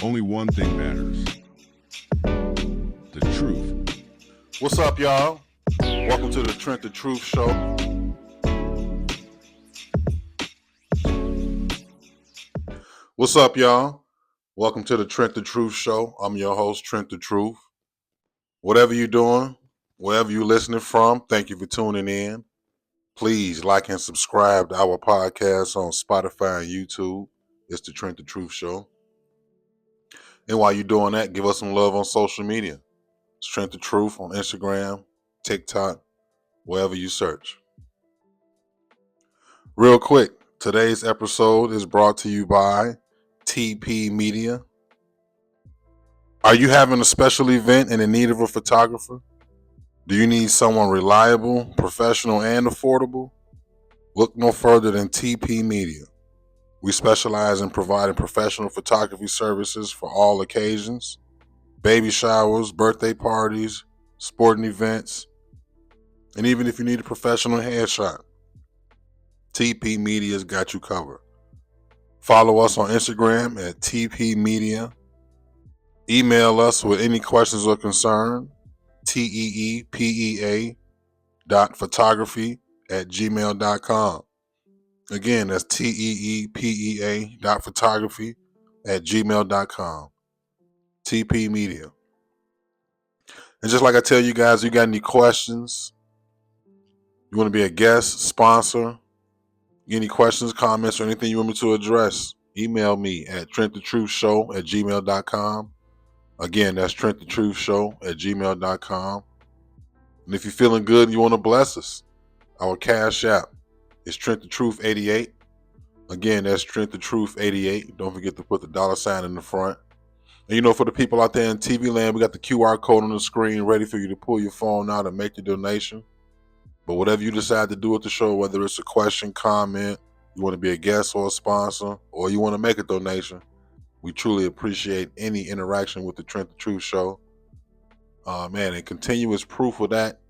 Only one thing matters. The truth. What's up, y'all? Welcome to the Trent the Truth Show. What's up, y'all? Welcome to the Trent the Truth Show. I'm your host, Trent the Truth. Whatever you're doing, wherever you're listening from, thank you for tuning in. Please like and subscribe to our podcast on Spotify and YouTube. It's the Trent the Truth Show. And while you're doing that, give us some love on social media. It's Trent the Truth on Instagram, TikTok, wherever you search. Real quick, today's episode is brought to you by TP Media. Are you having a special event and in need of a photographer? Do you need someone reliable, professional, and affordable? Look no further than TP Media. We specialize in providing professional photography services for all occasions, baby showers, birthday parties, sporting events, and even if you need a professional headshot, TP Media's got you covered. Follow us on Instagram at TP Media. Email us with any questions or concern, teepea.photography@gmail.com. Again, that's teepea.photography@gmail.com. TP Media. And just like I tell you guys, you got any questions, you want to be a guest, sponsor, any questions, comments, or anything you want me to address, email me at trentthetruthshow@gmail.com. Again, that's trentthetruthshow@gmail.com. And if you're feeling good and you want to bless us, our Cash App is TrentTheTruth88. Again, that's TrentTheTruth88. Don't forget to put the $ in the front. And you know, for the people out there in TV land, we got the QR code on the screen ready for you to pull your phone out and make your donation. But whatever you decide to do with the show, whether it's a question, comment, you want to be a guest or a sponsor, or you want to make a donation, we truly appreciate any interaction with the Trent the Truth Show. Man, and continuous proof of that.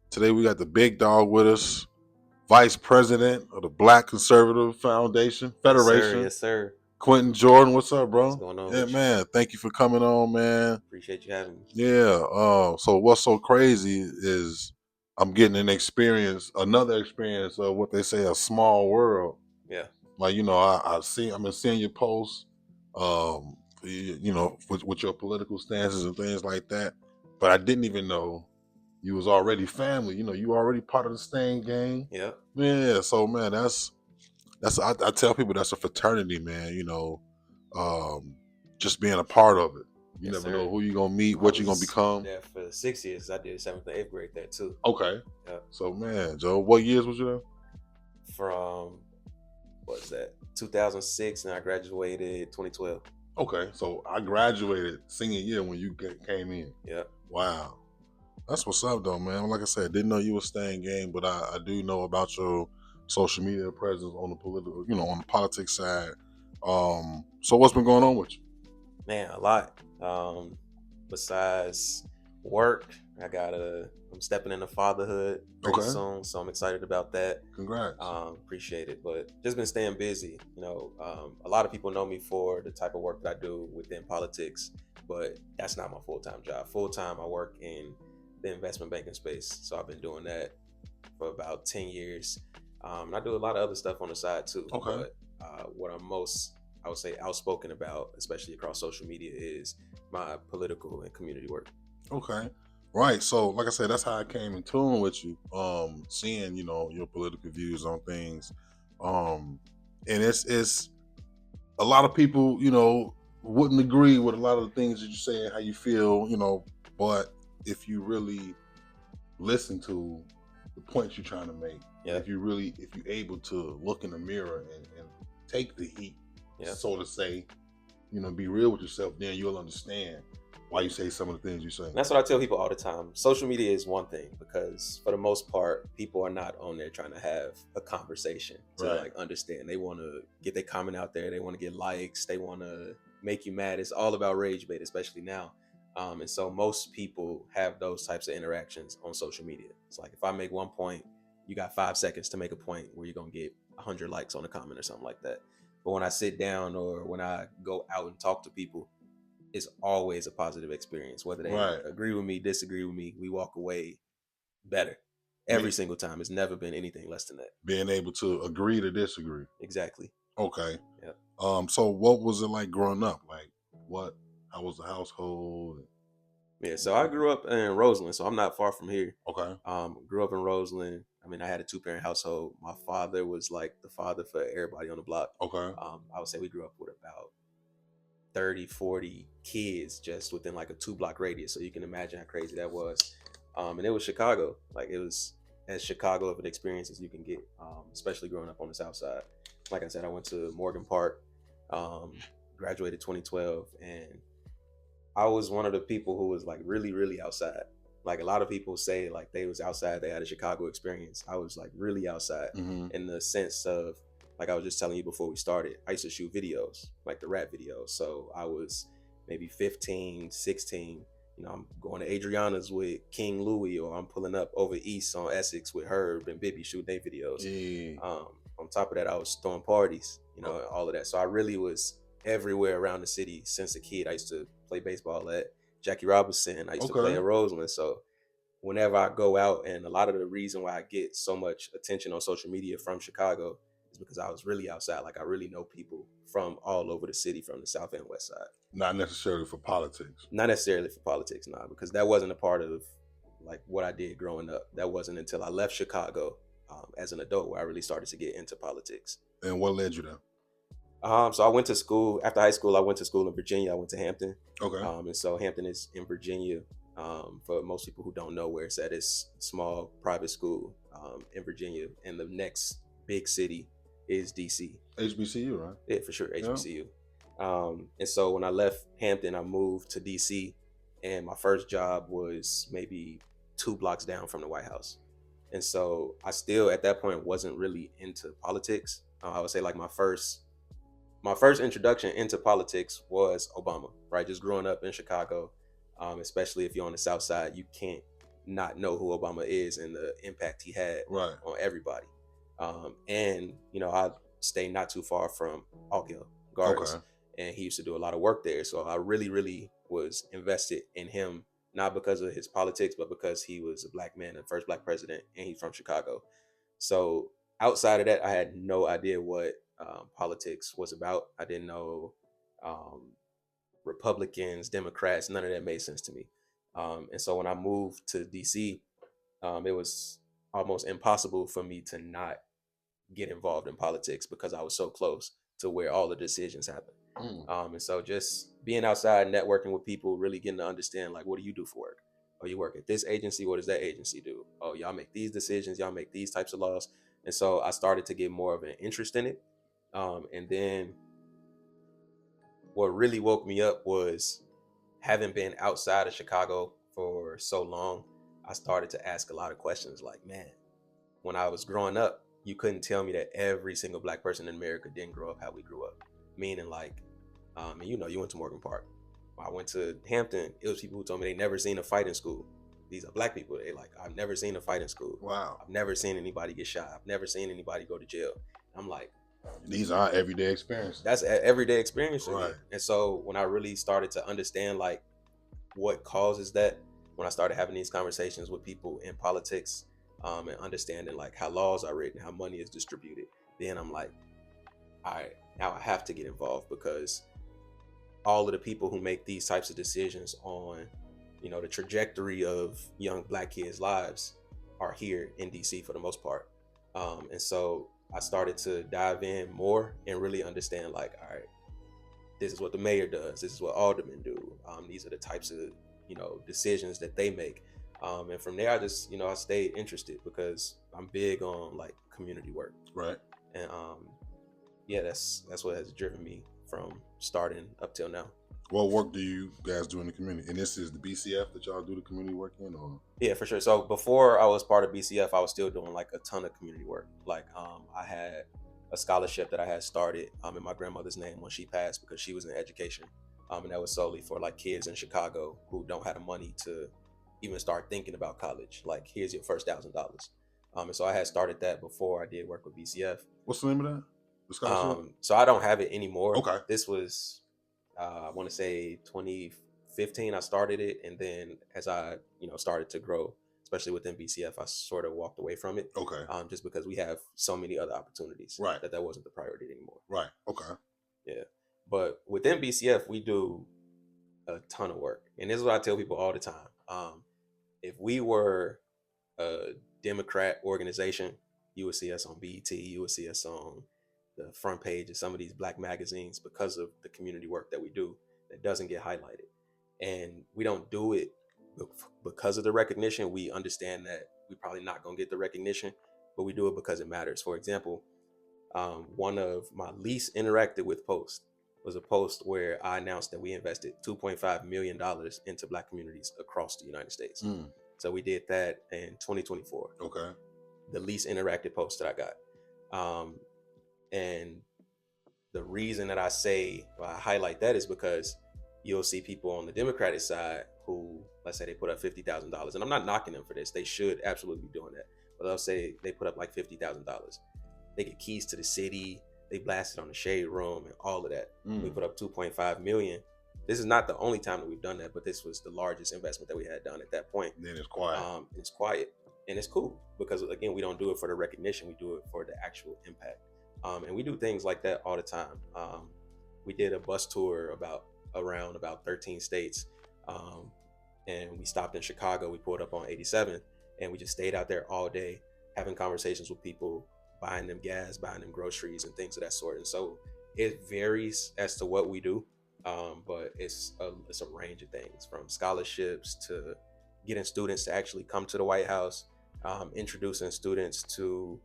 Today we got the big dog with us, Vice President of the Black Conservative Foundation Federation. Yes, sir. Quenton Jordan, what's up, bro? What's going on? Yeah, man. Thank you for coming on, man. Appreciate you having me. Yeah. So what's so crazy is I'm getting another experience of what they say a small world. Yeah. Like, you know, I've been seeing your posts, you know, with your political stances and things like that. But I didn't even know you was already family. You know, you already part of the Stain gang. Yeah. Yeah. So man, that's I tell people that's a fraternity, man. You know, just being a part of it. You Yes, never sir. know who you're gonna meet, what you're gonna become. Yeah, for 6 years. I did 7th and 8th grade there too. Okay. Yeah. So man, Joe, what years was you there? From what was that? 2006, and I graduated 2012. Okay, so I graduated senior year when you came in. Yeah. Wow. That's what's up though, man. Like I said, didn't know you were staying game, but I do know about your social media presence on the political, you know, on the politics side. So what's been going on with you? Man, a lot. Besides work, I'm stepping into fatherhood pretty soon, so I'm excited about that. Congrats. Appreciate it, but just been staying busy. You know, a lot of people know me for the type of work that I do within politics, but that's not my full-time job. Full-time, I work in the investment banking space, so I've been doing that for about 10 years. And I do a lot of other stuff on the side too. Okay. But what I'm most, I would say, outspoken about, especially across social media, is my political and community work. Okay. Right. So, like I said, that's how I came in tune with you. Seeing, you know, your political views on things. And it's a lot of people, you know, wouldn't agree with a lot of the things that you say and how you feel, you know, but if you really listen to the points you're trying to make, Yeah. if you're able to look in the mirror and take the heat, so to say, you know, be real with yourself, then you'll understand why you say some of the things you say. And that's what I tell people all the time. Social media is one thing because for the most part, people are not on there trying to have a conversation to like understand. They want to get their comment out there. They want to get likes. They want to make you mad. It's all about rage bait, especially now. And so most people have those types of interactions on social media. It's like if I make one point, you got 5 seconds to make a point where you're going to get 100 likes on a comment or something like that. But when I sit down or when I go out and talk to people, it's always a positive experience. Whether they Right. agree with me, disagree with me, we walk away better Me- every single time. It's never been anything less than that. Being able to agree to disagree. Exactly. Okay. Yeah. So what was it like growing up? Like how was the household? Yeah. So I grew up in Roseland, so I'm not far from here. Okay. Grew up in Roseland. I mean, I had a 2-parent household. My father was like the father for everybody on the block. Okay. I would say we grew up with about 30, 40 kids just within like a 2-block radius. So you can imagine how crazy that was. And it was Chicago. Like it was as Chicago of an experience as you can get, especially growing up on the South Side. Like I said, I went to Morgan Park, graduated 2012, and I was one of the people who was like really, really outside. Like a lot of people say like they was outside, they had a Chicago experience. I was like really outside in the sense of, like I was just telling you before we started, I used to shoot videos, like the rap videos. So I was maybe 15, 16. You know, I'm going to Adriana's with King Louis, or I'm pulling up over east on Essex with Herb and Bibby shooting their videos. Yeah. On top of that, I was throwing parties, you know, all of that. So I really was everywhere around the city since a kid. I used to play baseball at Jackie Robinson. I used to play at Roseland. So whenever I go out, and a lot of the reason why I get so much attention on social media from Chicago is because I was really outside. Like I really know people from all over the city, from the South and West Side. Not necessarily for politics. Not necessarily for politics, nah, because that wasn't a part of like what I did growing up. That wasn't until I left Chicago as an adult where I really started to get into politics. And what led you there? So I went to school after high school. I went to school in Virginia. I went to Hampton. Okay. And so Hampton is in Virginia. For most people who don't know where it's at, it's a small private school in Virginia, and the next big city is DC. HBCU, right? Yeah, for sure, HBCU. And so when I left Hampton, I moved to DC, and my first job was maybe 2 blocks down from the White House. And so I still at that point wasn't really into politics. I would say like my first introduction into politics was Obama, right? Just growing up in Chicago, especially if you're on the South Side, you can't not know who Obama is and the impact he had on everybody. And, you know, I stayed not too far from Oak Hill Gardens, and he used to do a lot of work there. So I really, really was invested in him, not because of his politics, but because he was a black man, the first black president, and he's from Chicago. So outside of that, I had no idea what politics was about. I didn't know Republicans, Democrats, none of that made sense to me. And so when I moved to DC, it was almost impossible for me to not get involved in politics because I was so close to where all the decisions happen. And so just being outside, networking with people, really getting to understand, like, what do you do for work? Oh, you work at this agency. What does that agency do? Oh, y'all make these decisions. Y'all make these types of laws. And so I started to get more of an interest in it. And then what really woke me up was having been outside of Chicago for so long, I started to ask a lot of questions like, man, when I was growing up, you couldn't tell me that every single black person in America didn't grow up how we grew up. Meaning like, and you know, you went to Morgan Park. When I went to Hampton, it was people who told me they never seen a fight in school. These are black people. They like, I've never seen a fight in school. Wow. I've never seen anybody get shot. I've never seen anybody go to jail. I'm like, these are everyday experiences. That's an everyday experience for me. Right. And so when I really started to understand like what causes that, when I started having these conversations with people in politics, and understanding like how laws are written, how money is distributed, then I'm like, all right, now I have to get involved, because all of the people who make these types of decisions on, you know, the trajectory of young black kids' lives are here in DC for the most part. And so I started to dive in more and really understand like, all right, this is what the mayor does. This is what aldermen do. These are the types of, you know, decisions that they make. And from there, I just, you know, I stayed interested because I'm big on like community work. Right. And yeah, that's what has driven me from starting up till now. What work do you guys do in the community? And this is the BCF that y'all do the community work in, or? Yeah, for sure. So before I was part of BCF, I was still doing like a ton of community work. Like I had a scholarship that I had started in my grandmother's name when she passed, because she was in education. And that was solely for like kids in Chicago who don't have the money to even start thinking about college. Like, here's your first $1,000. And so I had started that before I did work with BCF. What's the name of that? The scholarship? So I don't have it anymore. Okay. This was, I want to say 2015 I started it, and then as I started to grow, especially within BCF, I sort of walked away from it. Okay. Just because we have so many other opportunities, Right. that wasn't the priority anymore. Right. Okay. Yeah, but within BCF we do a ton of work, and this is what I tell people all the time. If we were a Democrat organization, you would see us on BET, you would see us on the front page of some of these black magazines because of the community work that we do that doesn't get highlighted. And we don't do it because of the recognition. We understand that we probably not gonna get the recognition, but we do it because it matters. For example, one of my least interacted with posts was a post where I announced that we invested $2.5 million into black communities across the United States. So we did that in 2024. Okay. The least interactive post that I got. And the reason that I highlight that is because you'll see people on the Democratic side who, let's say they put up $50,000, and I'm not knocking them for this. They should absolutely be doing that. But they'll say they put up like $50,000. They get keys to the city. They blasted on the shade room and all of that. We put up 2.5 million. This is not the only time that we've done that, but this was the largest investment that we had done at that point. Then it's quiet. It's quiet, and it's cool because, again, we don't do it for the recognition. We do it for the actual impact. And we do things like that all the time. We did a bus tour around about 13 states, and we stopped in Chicago. We pulled up on 87, and we just stayed out there all day, having conversations with people, buying them gas, buying them groceries, and things of that sort. And so it varies as to what we do, but it's a range of things, from scholarships to getting students to actually come to the White House, introducing students to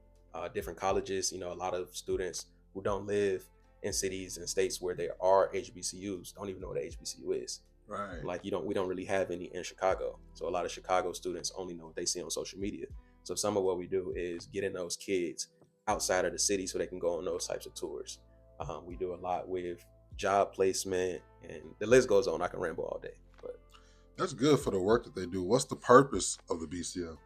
different colleges. A lot of students who don't live in cities and states where there are HBCUs don't even know what a HBCU is. Right. Like we don't really have any in Chicago. So a lot of Chicago students only know what they see on social media. So some of what we do is getting those kids outside of the city so they can go on those types of tours. We do a lot with job placement, and the list goes on. I can ramble all day, but that's good for the work that they do. What's the purpose of the BCF?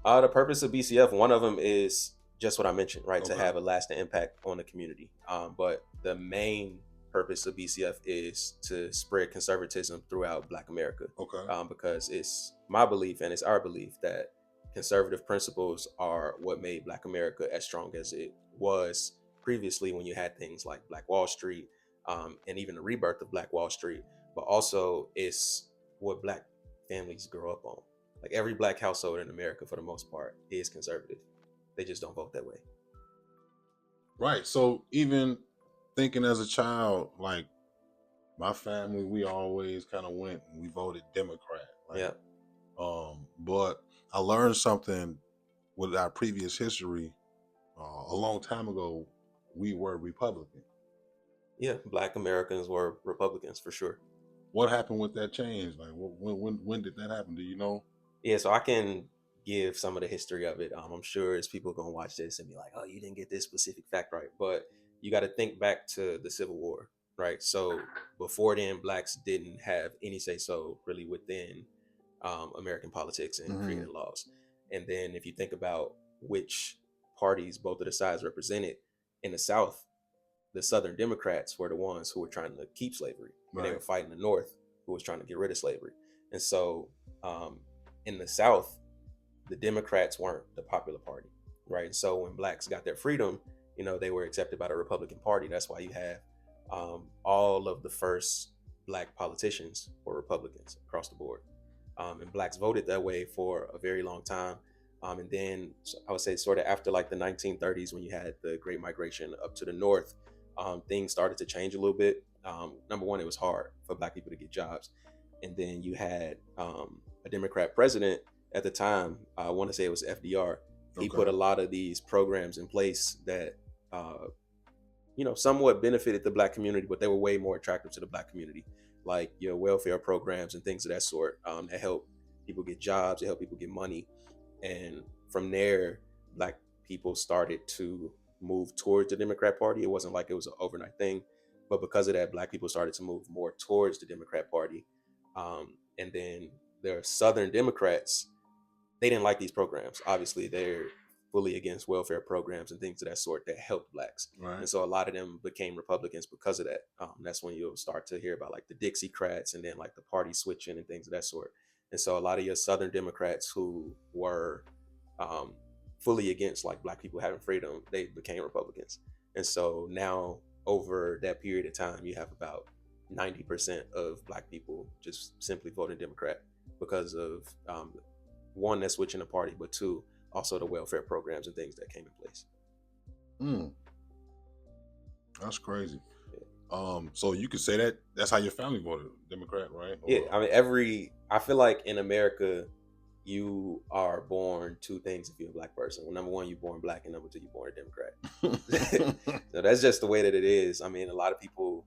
The purpose of BCF, one of them is just what I mentioned, right? Okay. To have a lasting impact on the community. But the main purpose of BCF is to spread conservatism throughout Black America. Okay. Because it's my belief and it's our belief that conservative principles are what made Black America as strong as it was previously, when you had things like Black Wall Street, and even the rebirth of Black Wall Street. But also it's what Black families grow up on. Like every Black household in America, for the most part, is conservative. They just don't vote that way. Right. So even thinking as a child, like my family, we always kind of went and we voted Democrat. Like, yeah. But I learned something with our previous history. A long time ago, we were Republican. Yeah, Black Americans were Republicans for sure. What happened with that change? Like, when did that happen? Do you know? Yeah, so I can give some of the history of it. I'm sure as people gonna watch this and be like, "Oh, you didn't get this specific fact right," but you got to think back to the Civil War, right? So before then, Blacks didn't have any say so really within American politics and creating laws. And then if you think about which parties both of the sides represented in the South, the Southern Democrats were the ones who were trying to keep slavery, and they were fighting the North, who was trying to get rid of slavery. And so in the South, the Democrats weren't the popular party, right? And so when Blacks got their freedom, they were accepted by the Republican Party. That's why you have all of the first Black politicians were Republicans across the board. And Blacks voted that way for a very long time. And then I would say sort of after like the 1930s, when you had the Great Migration up to the North, things started to change a little bit. Number one, it was hard for Black people to get jobs. And then you had a Democrat president at the time. I want to say it was FDR. He put a lot of these programs in place that, somewhat benefited the Black community, but they were way more attractive to the Black community, like your welfare programs and things of that sort, that help people get jobs, that help people get money. And from there, Black people started to move towards the Democrat Party. It wasn't like it was an overnight thing, but because of that, Black people started to move more towards the Democrat Party. And then there are Southern Democrats. They didn't like these programs. Obviously, they're fully against welfare programs and things of that sort that helped blacks. Right. And so a lot of them became Republicans because of that. That's when you'll start to hear about like the Dixiecrats and then like the party switching and things of that sort. And so a lot of your Southern Democrats who were fully against like black people having freedom, they became Republicans. And so now over that period of time, you have about 90% of black people just simply voting Democrat because of one, that's switching the party, but two, also the welfare programs and things that came in place. That's crazy. Yeah. So you could say that's how your family voted, Democrat, right? Or... Yeah, I mean, I feel like in America, you are born two things if you're a black person. Well, number one, you're born black, and number two, you're born a Democrat. So that's just the way that it is. I mean, a lot of people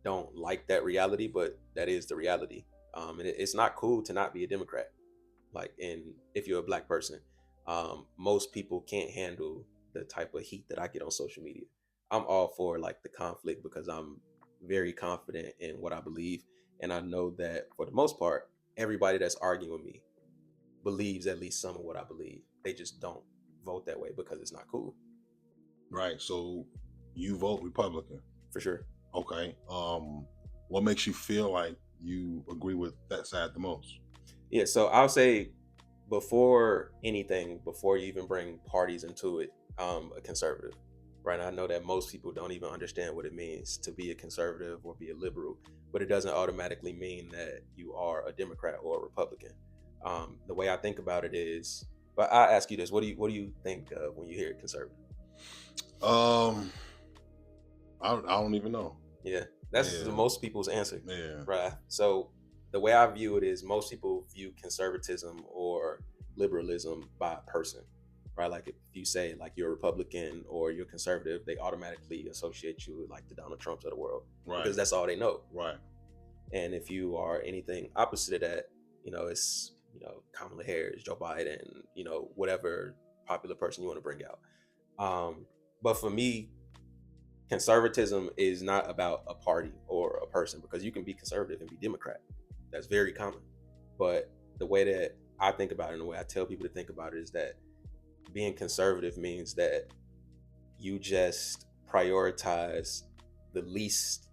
don't like that reality, but that is the reality. And it's not cool to not be a Democrat. Like, if you're a black person, most people can't handle the type of heat that I get on social media. I'm all for like the conflict because I'm very confident in what I believe, and I know that for the most part, everybody that's arguing with me believes at least some of what I believe. They just don't vote that way because it's not cool. Right. So you vote Republican. For sure. Okay. What makes you feel like you agree with that side the most? Yeah, so I'll say before anything, before you even bring parties into it, a conservative. Right. I know that most people don't even understand what it means to be a conservative or be a liberal, but it doesn't automatically mean that you are a Democrat or a Republican. The way I think about it is, but I ask you this: what do you think of when you hear conservative? I don't even know. Yeah, that's most people's answer. Yeah. Right. So the way I view it is, most people view conservatism or liberalism by a person. Right. Like if you say like you're a Republican or you're conservative, they automatically associate you with like the Donald Trumps of the world. Right. Because that's all they know. Right. And if you are anything opposite of that, it's Kamala Harris, Joe Biden, whatever popular person you want to bring out. But for me, conservatism is not about a party or a person, because you can be conservative and be Democrat. That's very common. But the way that I think about it and the way I tell people to think about it is that being conservative means that you just prioritize the least,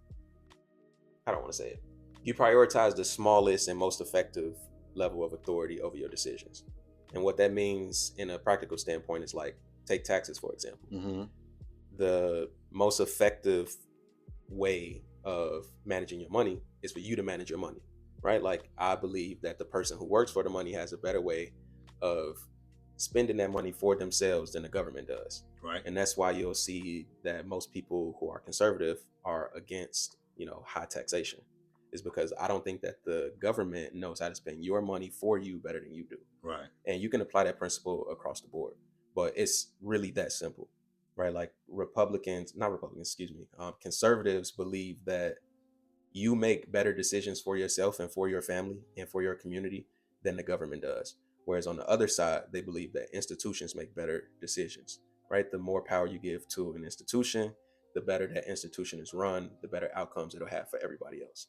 I don't want to say it. You prioritize the smallest and most effective level of authority over your decisions. And what that means in a practical standpoint is like, take taxes, for example. Mm-hmm. The most effective way of managing your money is for you to manage your money, right? Like, I believe that the person who works for the money has a better way of spending that money for themselves than the government does. Right. And that's why you'll see that most people who are conservative are against, high taxation. Is because I don't think that the government knows how to spend your money for you better than you do. Right. And you can apply that principle across the board, but it's really that simple, right? Like conservatives believe that you make better decisions for yourself and for your family and for your community than the government does. Whereas on the other side, they believe that institutions make better decisions, right? The more power you give to an institution, the better that institution is run, the better outcomes it'll have for everybody else.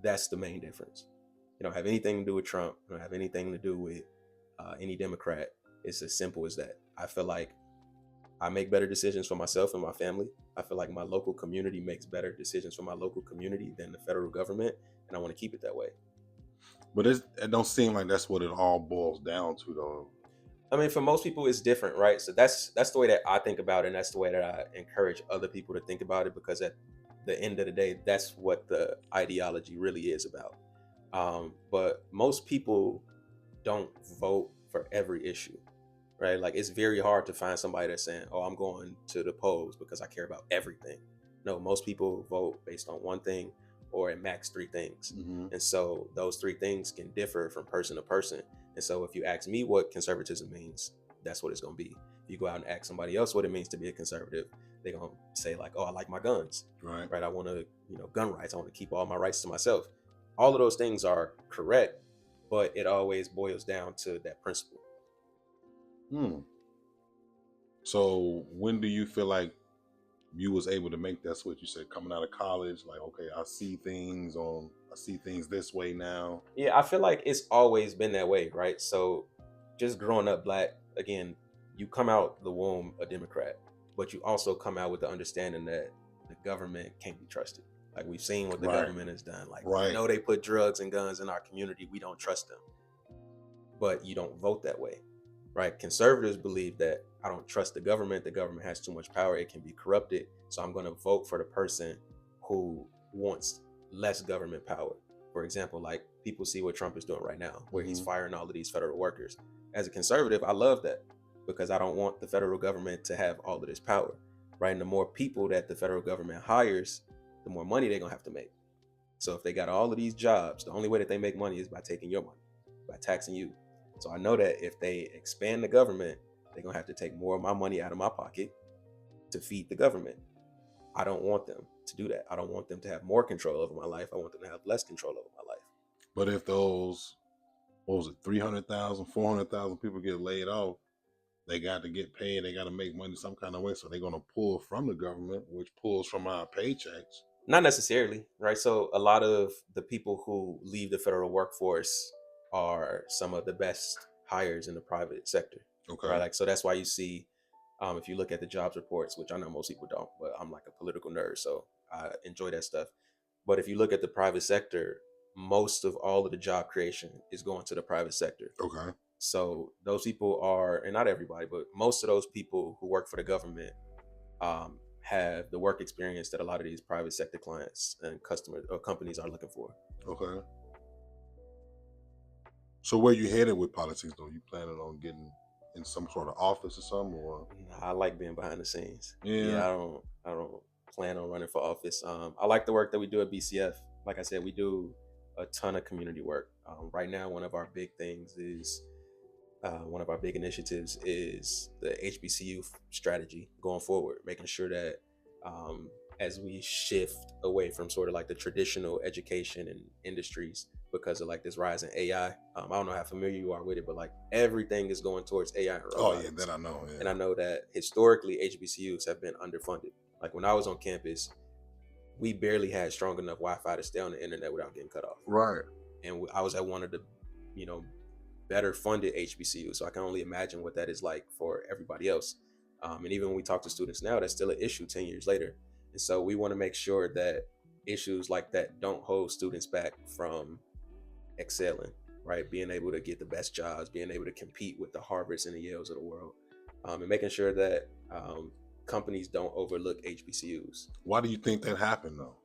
That's the main difference. It don't have anything to do with Trump. It don't have anything to do with any Democrat. It's as simple as that. I feel like I make better decisions for myself and my family. I feel like my local community makes better decisions for my local community than the federal government, and I want to keep it that way. But it don't seem like that's what it all boils down to, though. I mean, for most people, it's different, right? So that's the way that I think about it, and that's the way that I encourage other people to think about it, because at the end of the day, that's what the ideology really is about. But most people don't vote for every issue, right? Like, it's very hard to find somebody that's saying, oh, I'm going to the polls because I care about everything. No, most people vote based on one thing or at max three things. Mm-hmm. And so those three things can differ from person to person. And so if you ask me what conservatism means, that's what it's going to be. If you go out and ask somebody else what it means to be a conservative, they're going to say like, oh, I like my guns, right? I want to, gun rights. I want to keep all my rights to myself. All of those things are correct, but it always boils down to that principle. So when do you feel like you was able to make that switch? You said coming out of college, like, okay, I see things this way now. Yeah, I feel like it's always been that way, right? So just growing up black, again, you come out the womb a Democrat, but you also come out with the understanding that the government can't be trusted. Like we've seen what the government has done. Like we know they put drugs and guns in our community. We don't trust them. But you don't vote that way, right? Conservatives believe that I don't trust the government. The government has too much power. It can be corrupted. So I'm going to vote for the person who wants less government power. For example, like people see what Trump is doing right now, where he's firing all of these federal workers. As a conservative, I love that because I don't want the federal government to have all of this power, right? And the more people that the federal government hires, the more money they're going to have to make. So if they got all of these jobs, the only way that they make money is by taking your money, by taxing you. So I know that if they expand the government, they're going to have to take more of my money out of my pocket to feed the government. I don't want them to do that. I don't want them to have more control over my life. I want them to have less control over my life. But if those, 300,000, 400,000 people get laid off, they got to get paid. They got to make money some kind of way. So they're going to pull from the government, which pulls from our paychecks. Not necessarily, right? So a lot of the people who leave the federal workforce are some of the best hires in the private sector. Okay. Right? Like, so that's why you see, if you look at the jobs reports, which I know most people don't, but I'm like a political nerd, so I enjoy that stuff. But if you look at the private sector, most of all of the job creation is going to the private sector. Okay. So those people are, and not everybody, but most of those people who work for the government have the work experience that a lot of these private sector clients and customers or companies are looking for. Okay. So where you headed with politics though? You planning on getting in some sort of office or something, or? I like being behind the scenes. Yeah. I don't plan on running for office. I like the work that we do at BCF. Like I said, we do a ton of community work. Right now, one of our big things is one of our big initiatives is the HBCU strategy going forward, making sure that as we shift away from sort of like the traditional education and industries because of like this rise in AI. I don't know how familiar you are with it, but like everything is going towards AI and robotics. Oh yeah, that I know. Yeah. And I know that historically HBCUs have been underfunded. Like when I was on campus, we barely had strong enough Wi-Fi to stay on the internet without getting cut off. Right. And I was at one of the, better funded HBCUs. So I can only imagine what that is like for everybody else. And even when we talk to students now, that's still an issue 10 years later. And so we want to make sure that issues like that don't hold students back from excelling, right? Being able to get the best jobs, being able to compete with the Harvards and the Yales of the world, and making sure that companies don't overlook HBCUs. Why do you think that happened though?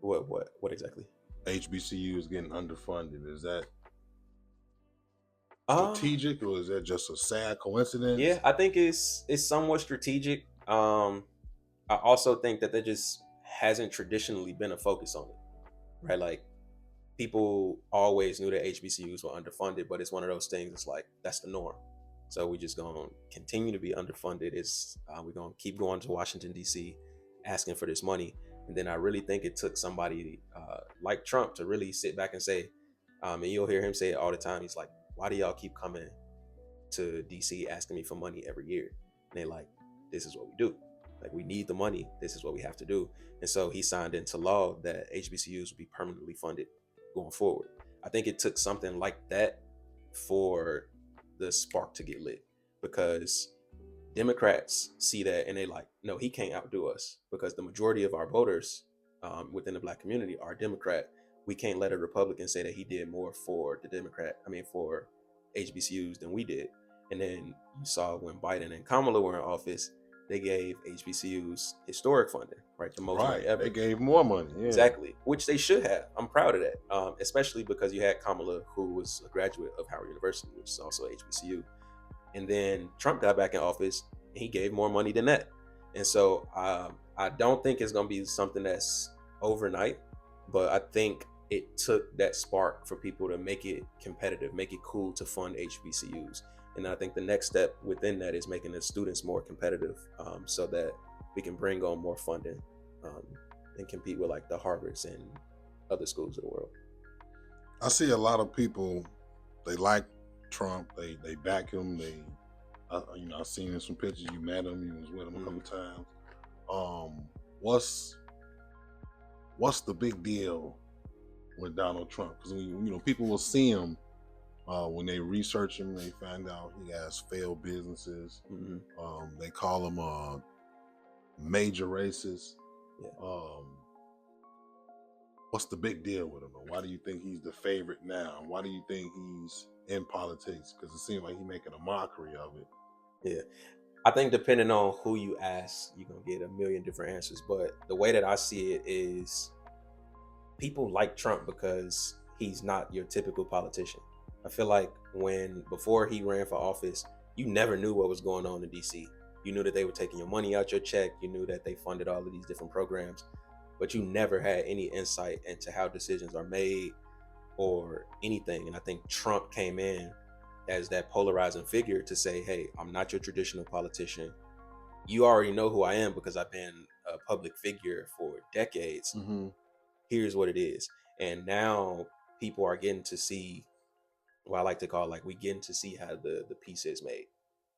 What exactly? HBCUs getting underfunded. Is that strategic or is that just a sad coincidence? Yeah, I think it's somewhat strategic. I also think that there just hasn't traditionally been a focus on it, right? Like people always knew that HBCUs were underfunded, but it's one of those things. It's like that's the norm. So we just gonna continue to be underfunded. We're gonna keep going to Washington D.C. asking for this money, and then I really think it took somebody like Trump to really sit back and say, and you'll hear him say it all the time. He's like, "Why do y'all keep coming to D.C. asking me for money every year?" And they're like, "This is what we do. Like we need the money. This is what we have to do." And so he signed into law that HBCUs would be permanently funded going forward. I think it took something like that for the spark to get lit, because Democrats see that and they like, no, he can't outdo us, because the majority of our voters within the Black community are Democrat. We can't let a Republican say that he did more for for HBCUs than we did. And then you saw when Biden and Kamala were in office, they gave HBCUs historic funding, right? The most money ever. They gave more money. Yeah. Exactly, which they should have. I'm proud of that, especially because you had Kamala, who was a graduate of Howard University, which is also HBCU. And then Trump got back in office, and he gave more money than that. And so I don't think it's going to be something that's overnight, but I think it took that spark for people to make it competitive, make it cool to fund HBCUs. And I think the next step within that is making the students more competitive, so that we can bring on more funding and compete with like the Harvards and other schools of the world. I see a lot of people, they like Trump, they back him. I've seen in some pictures, you met him, you was with him a couple times. What's the big deal with Donald Trump? Because people will see him When they research him, they find out he has failed businesses. They call him major racist. Yeah. What's the big deal with him? Why do you think he's the favorite now? Why do you think he's in politics? Because it seems like he's making a mockery of it. Yeah. I think depending on who you ask, you're going to get a million different answers. But the way that I see it is people like Trump because he's not your typical politician. I feel like before he ran for office, you never knew what was going on in DC. You knew that they were taking your money out your check. You knew that they funded all of these different programs, but you never had any insight into how decisions are made or anything. And I think Trump came in as that polarizing figure to say, hey, I'm not your traditional politician. You already know who I am because I've been a public figure for decades. Here's what it is. And now people are getting to see what I like to call, like, we getting to see how the piece is made.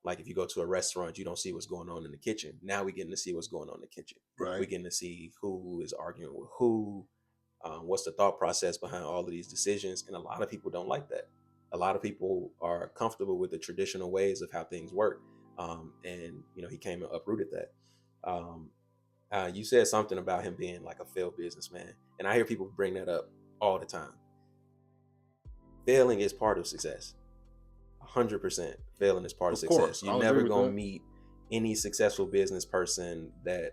Like if you go to a restaurant, you don't see what's going on in the kitchen. Now we're getting to see what's going on in the kitchen. Right. We're getting to see who is arguing with who, what's the thought process behind all of these decisions. And a lot of people don't like that. A lot of people are comfortable with the traditional ways of how things work. And, he came and uprooted that. You said something about him being like a failed businessman. And I hear people bring that up all the time. Failing is part of success. 100% failing is part of success. You're never going to meet any successful business person that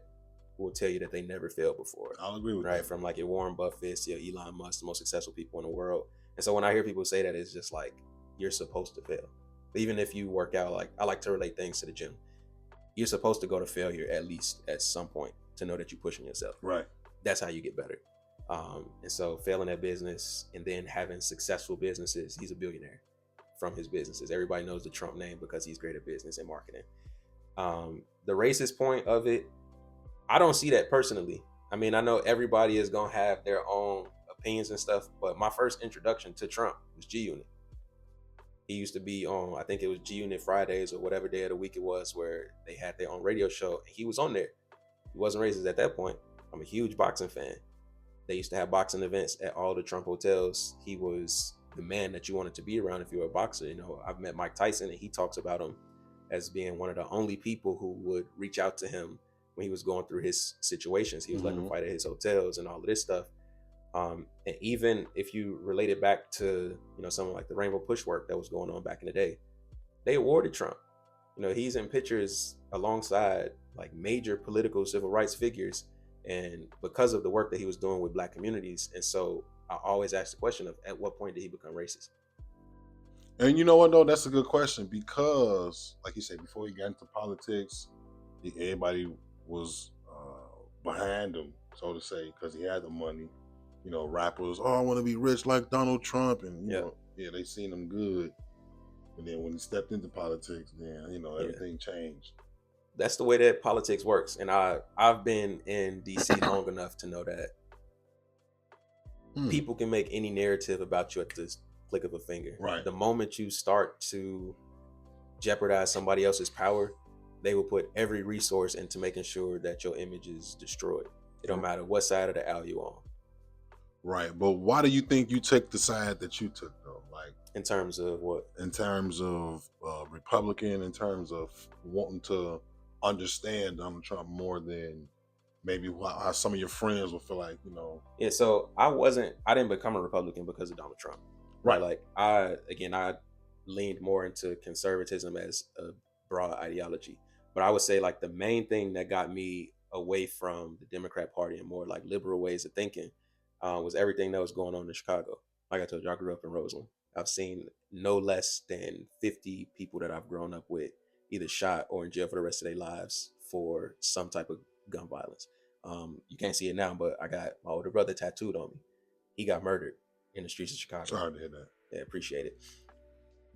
will tell you that they never failed before. I'll agree with that. Right, from like your Warren Buffett, your Elon Musk, the most successful people in the world. And so when I hear people say that, it's just like, you're supposed to fail. But even if you work out, like I like to relate things to the gym. You're supposed to go to failure at least at some point to know that you're pushing yourself. Right. That's how you get better. And so failing at business and then having successful businesses, he's a billionaire from his businesses. Everybody knows the Trump name because he's great at business and marketing. The racist point of it, I don't see that personally. I mean, I know everybody is going to have their own opinions and stuff, but my first introduction to Trump was G-Unit. He used to be on, I think it was G-Unit Fridays or whatever day of the week it was, where they had their own radio show. And he was on there. He wasn't racist at that point. I'm a huge boxing fan. They used to have boxing events at all the Trump hotels. He was the man that you wanted to be around if you were a boxer. I've met Mike Tyson, and he talks about him as being one of the only people who would reach out to him when he was going through his situations. He was letting him fight at his hotels and all of this stuff. And even if you relate it back to, something like the Rainbow Push work that was going on back in the day, they awarded Trump. He's in pictures alongside like major political civil rights figures, and because of the work that he was doing with Black communities. And so I always ask the question of, at what point did he become racist? And you know what, though? That's a good question because, like you said, before he got into politics, everybody was behind him, so to say, because he had the money. Rappers, I want to be rich like Donald Trump. And, they seen him good. And then when he stepped into politics, then, everything changed. That's the way that politics works. And I've been in DC long enough to know that people can make any narrative about you at the click of a finger. Right. The moment you start to jeopardize somebody else's power, they will put every resource into making sure that your image is destroyed. It don't matter what side of the aisle you're on. Right. But why do you think you took the side that you took, though? Like, in terms of what? In terms of Republican, in terms of wanting to understand Donald Trump more than maybe how some of your friends will feel like, Yeah, so I didn't become a Republican because of Donald Trump. Right. Like I leaned more into conservatism as a broad ideology. But I would say like the main thing that got me away from the Democrat Party and more like liberal ways of thinking was everything that was going on in Chicago. Like I told you, I grew up in Roseland. I've seen no less than 50 people that I've grown up with either shot or in jail for the rest of their lives for some type of gun violence. You can't see it now, but I got my older brother tattooed on me. He got murdered in the streets of Chicago. Sorry to hear that. Yeah, appreciate it.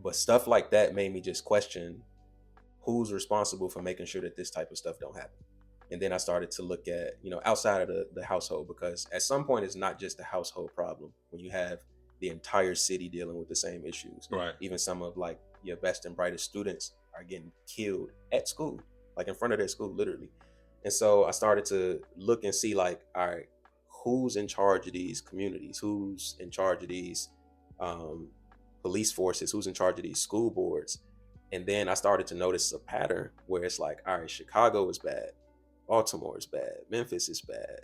But stuff like that made me just question who's responsible for making sure that this type of stuff don't happen. And then I started to look at, outside of the household, because at some point it's not just a household problem when you have the entire city dealing with the same issues. Right. Even some of like your best and brightest students are getting killed at school, like in front of their school, literally. And so I started to look and see like, all right, who's in charge of these communities? Who's in charge of these police forces, who's in charge of these school boards. And then I started to notice a pattern where it's like, all right, Chicago is bad, Baltimore is bad, Memphis is bad,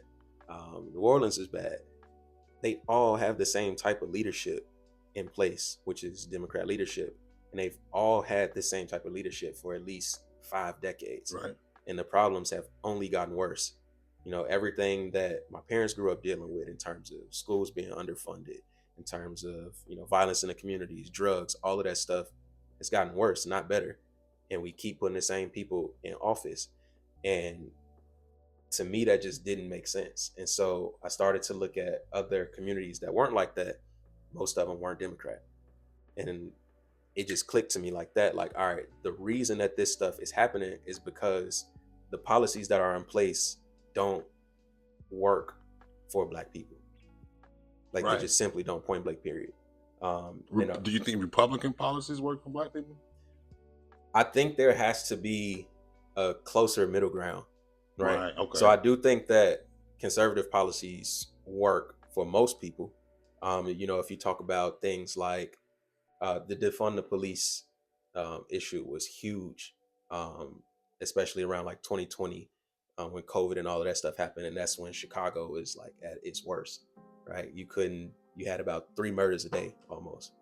New Orleans is bad. They all have the same type of leadership in place, which is Democrat leadership. And they've all had the same type of leadership for at least 5 decades. Right. And the problems have only gotten worse. You know, everything that my parents grew up dealing with in terms of schools being underfunded, in terms of, you know, violence in the communities, drugs, all of that stuff has gotten worse, not better. And we keep putting the same people in office. And to me, that just didn't make sense. And so I started to look at other communities that weren't like that. Most of them weren't Democrat. And it just clicked to me like that. Like, all right, the reason that this stuff is happening is because the policies that are in place don't work for Black people. Like, Right. they just simply don't, point blank, period. Do you think Republican policies work for Black people? I think there has to be a closer middle ground, right? Okay. So I do think that conservative policies work for most people. You know, if you talk about things like the defund the police issue was huge, especially around like 2020 when COVID and all of that stuff happened. And that's when Chicago was like at its worst, right? You had about 3 murders a day almost.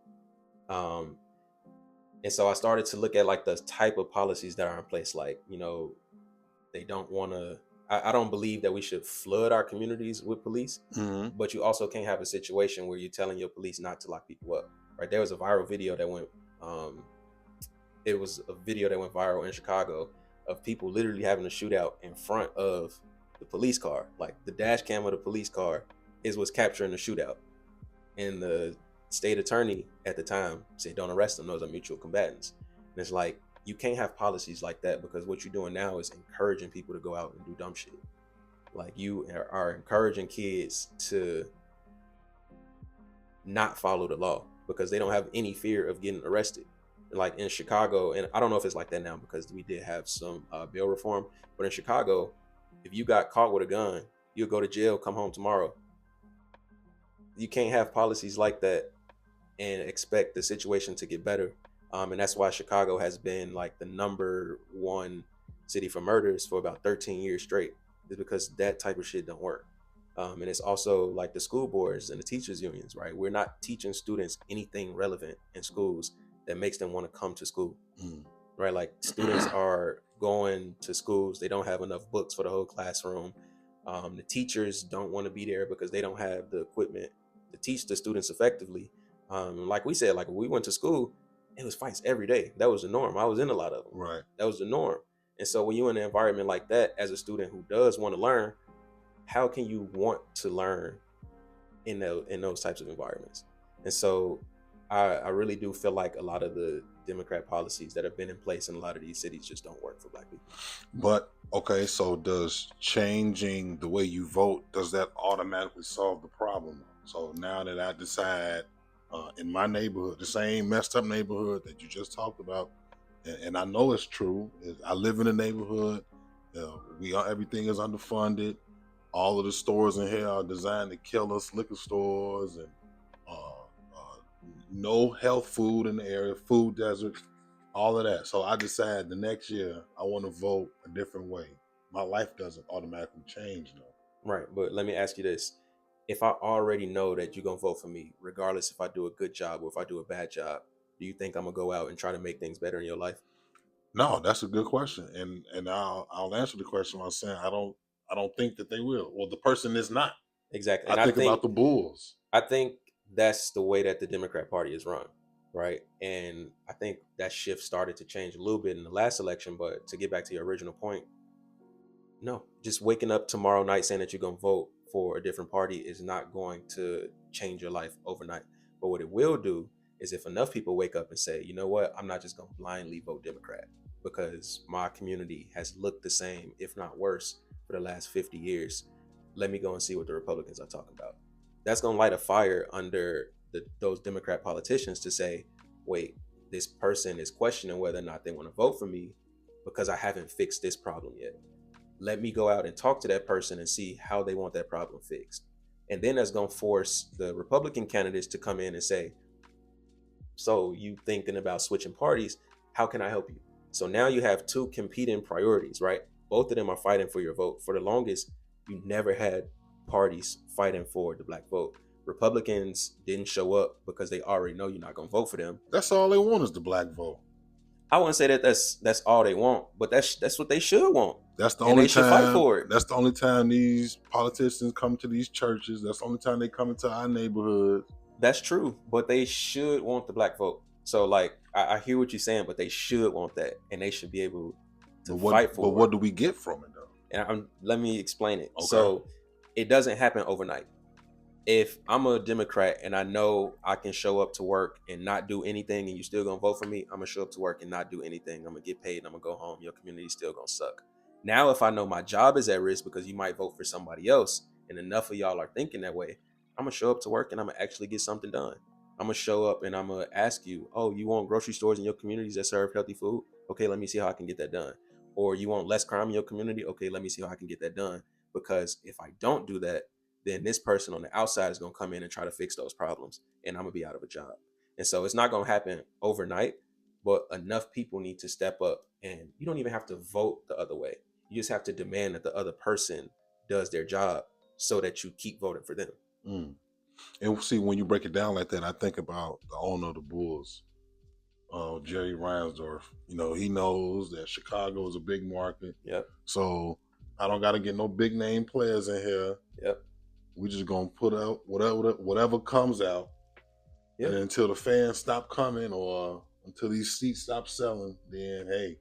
And so I started to look at like the type of policies that are in place. Like, you know, they don't want to, I don't believe that we should flood our communities with police, but you also can't have a situation where you're telling your police not to lock people up, right? There was a viral video that went, viral in Chicago of people literally having a shootout in front of the police car. Like, the dash cam of the police car is what's capturing the shootout. And the state attorney at the time said, don't arrest them, those are mutual combatants. And it's like, you can't have policies like that, because what you're doing now is encouraging people to go out and do dumb shit. Like, you are encouraging kids to not follow the law because they don't have any fear of getting arrested. Like in Chicago, and I don't know if it's like that now because we did have some bail reform, but in Chicago, if you got caught with a gun, you'll go to jail, come home tomorrow. You can't have policies like that and expect the situation to get better. And that's why Chicago has been like the #1 city for murders for about 13 years straight, is because that type of shit don't work. And it's also like the school boards and the teachers unions, right? We're not teaching students anything relevant in schools that makes them want to come to school, right? Like, students are going to schools, they don't have enough books for the whole classroom. The teachers don't want to be there because they don't have the equipment to teach the students effectively. Like we said, like when we went to school, it was fights every day. That was the norm. I was in a lot of them. Right. That was the norm. And so when you're in an environment like that, as a student who does want to learn, how can you want to learn in those types of environments? And so I really do feel like a lot of the Democrat policies that have been in place in a lot of these cities just don't work for Black people. But okay, so does changing the way you vote, does that automatically solve the problem? So now that I decide in my neighborhood, the same messed up neighborhood that you just talked about, and I know it's true, I live in a neighborhood, everything is underfunded. All of the stores in here are designed to kill us, liquor stores, and no health food in the area, food desert, all of that. So I decide the next year I want to vote a different way. My life doesn't automatically change though. Right, but let me ask you this. If I already know that you're going to vote for me, regardless if I do a good job or if I do a bad job, do you think I'm going to go out and try to make things better in your life? No, that's a good question. And I'll answer the question by saying I don't think that they will. Well, the person is not. Exactly. And I think about the Bulls. I think that's the way that the Democrat Party is run, right? And I think that shift started to change a little bit in the last election. But to get back to your original point, no, just waking up tomorrow night saying that you're going to vote for a different party is not going to change your life overnight. But what it will do is, if enough people wake up and say, you know what, I'm not just going to blindly vote Democrat because my community has looked the same, if not worse, for the last 50 years. Let me go and see what the Republicans are talking about. That's going to light a fire under those Democrat politicians to say, wait, this person is questioning whether or not they want to vote for me because I haven't fixed this problem yet. Let me go out and talk to that person and see how they want that problem fixed. And then that's going to force the Republican candidates to come in and say, So you thinking about switching parties, how can I help you? So now you have two competing priorities, right? Both of them are fighting for your vote. For the longest, you never had parties fighting for the black vote. Republicans didn't show up because they already know you're not going to vote for them. That's all they want is the black vote. I wouldn't say that that's all they want, but that's what they should want. That's the And only they should fight for it. That's the only time these politicians come to these churches. That's the only time they come into our neighborhoods. That's true, but they should want the black vote. So like, I hear what you're saying, but they should want that, and they should be able to fight for it. But what do we get from it though? And let me explain it. Okay. So it doesn't happen overnight. If I'm a Democrat and I know I can show up to work and not do anything, and you still gonna vote for me, I'm gonna show up to work and not do anything. I'm gonna get paid and I'm gonna go home. Your community's still gonna suck. Now, if I know my job is at risk because you might vote for somebody else, and enough of y'all are thinking that way, I'm gonna show up to work and I'm gonna actually get something done. I'm gonna show up and I'm gonna ask you, oh, you want grocery stores in your communities that serve healthy food? Okay, let me see how I can get that done. Or you want less crime in your community? Okay, let me see how I can get that done. Because if I don't do that, then this person on the outside is going to come in and try to fix those problems, and I'm going to be out of a job. And so it's not going to happen overnight, but enough people need to step up, and you don't even have to vote the other way. You just have to demand that the other person does their job so that you keep voting for them. And see, when you break it down like that, I think about the owner of the Bulls, Jerry Reinsdorf. You know, he knows that Chicago is a big market. Yep. So I don't got to get no big name players in here. Yep. We just gonna put out whatever comes out, Yep. and until the fans stop coming or until these seats stop selling, then hey,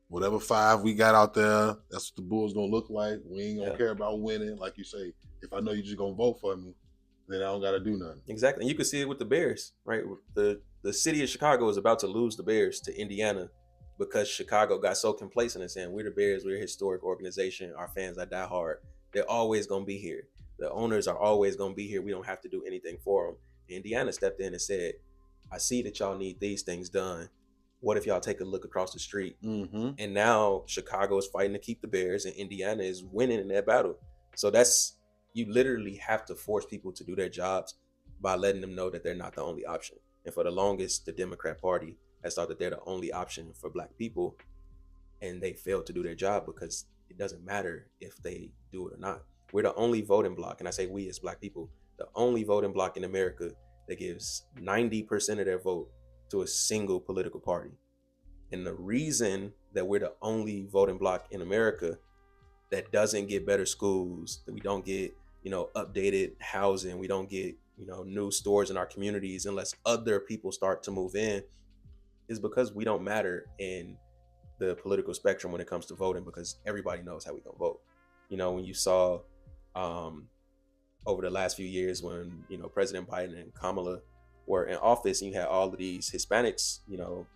whatever five we got out there, that's what the Bulls gonna look like. We ain't gonna care about winning, like you say. If I know you just gonna vote for me, then I don't gotta do nothing. Exactly, and you can see it with the Bears, right? The city of Chicago is about to lose the Bears to Indiana because Chicago got so complacent and saying we're the Bears, we're a historic organization, our fans are diehard, they're always gonna be here. The owners are always going to be here. We don't have to do anything for them. Indiana stepped in and said, I see that y'all need these things done. What if y'all take a look across the street? Mm-hmm. And now Chicago is fighting to keep the Bears and Indiana is winning in that battle. So you literally have to force people to do their jobs by letting them know that they're not the only option. And for the longest, the Democrat Party has thought that they're the only option for black people. And they failed to do their job because it doesn't matter if they do it or not. We're the only voting bloc, and I say we as black people, the only voting bloc in America that gives 90% of their vote to a single political party. And the reason that we're the only voting bloc in America that doesn't get better schools, that we don't get, updated housing, we don't get, new stores in our communities unless other people start to move in, is because we don't matter in the political spectrum when it comes to voting, because everybody knows how we gonna vote. When you saw over the last few years when President Biden and Kamala were in office, and you had all of these Hispanics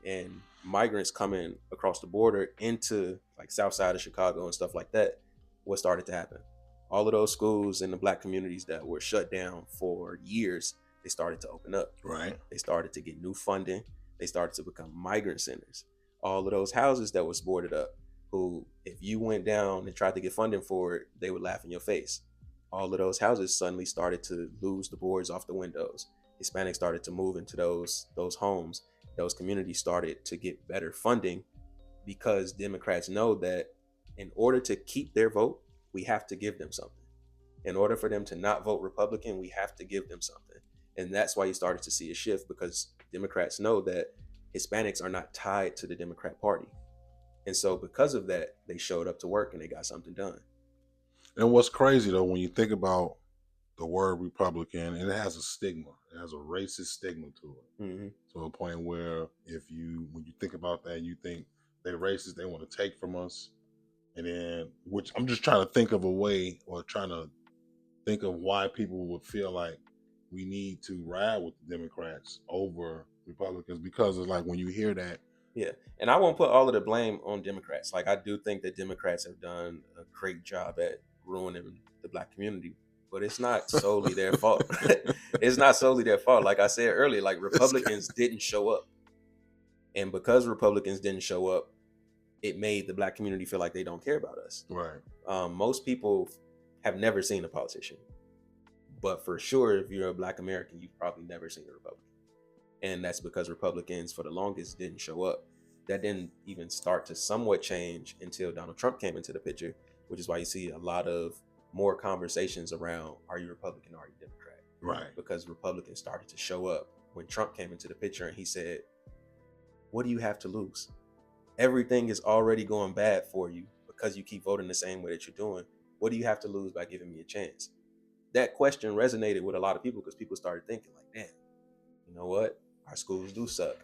and migrants coming across the border into like south side of Chicago and stuff like that, what started to happen? All of those schools in the black communities that were shut down for years, they started to open up. Right. They started to get new funding. They started to become migrant centers. All of those houses that was boarded up, who, if you went down and tried to get funding for it, they would laugh in your face. All of those houses suddenly started to lose the boards off the windows. Hispanics started to move into those homes. Those communities started to get better funding because Democrats know that in order to keep their vote, we have to give them something. In order for them to not vote Republican, we have to give them something. And that's why you started to see a shift, because Democrats know that Hispanics are not tied to the Democrat Party. And so because of that, they showed up to work and they got something done. And what's crazy though, when you think about the word Republican, it has a stigma. It has a racist stigma to it. Mm-hmm. To a point where when you think about that, you think they're racist, they want to take from us. And then, which I'm just trying to think of a way, or trying to think of why people would feel like we need to ride with the Democrats over Republicans, because it's like when you hear that. Yeah, and I won't put all of the blame on Democrats. Like, I do think that Democrats have done a great job at ruining the black community, but it's not solely their fault. It's not solely their fault. Like I said earlier, like Republicans didn't show up. And because Republicans didn't show up, it made the black community feel like they don't care about us. Right. Most people have never seen a politician. But for sure, if you're a black American, you've probably never seen a Republican. And that's because Republicans for the longest didn't show up. That didn't even start to somewhat change until Donald Trump came into the picture, which is why you see a lot of more conversations around, are you Republican or are you Democrat? Right. Because Republicans started to show up when Trump came into the picture, and he said, what do you have to lose? Everything is already going bad for you because you keep voting the same way that you're doing. What do you have to lose by giving me a chance? That question resonated with a lot of people because people started thinking like, damn, you know what? Our schools do suck.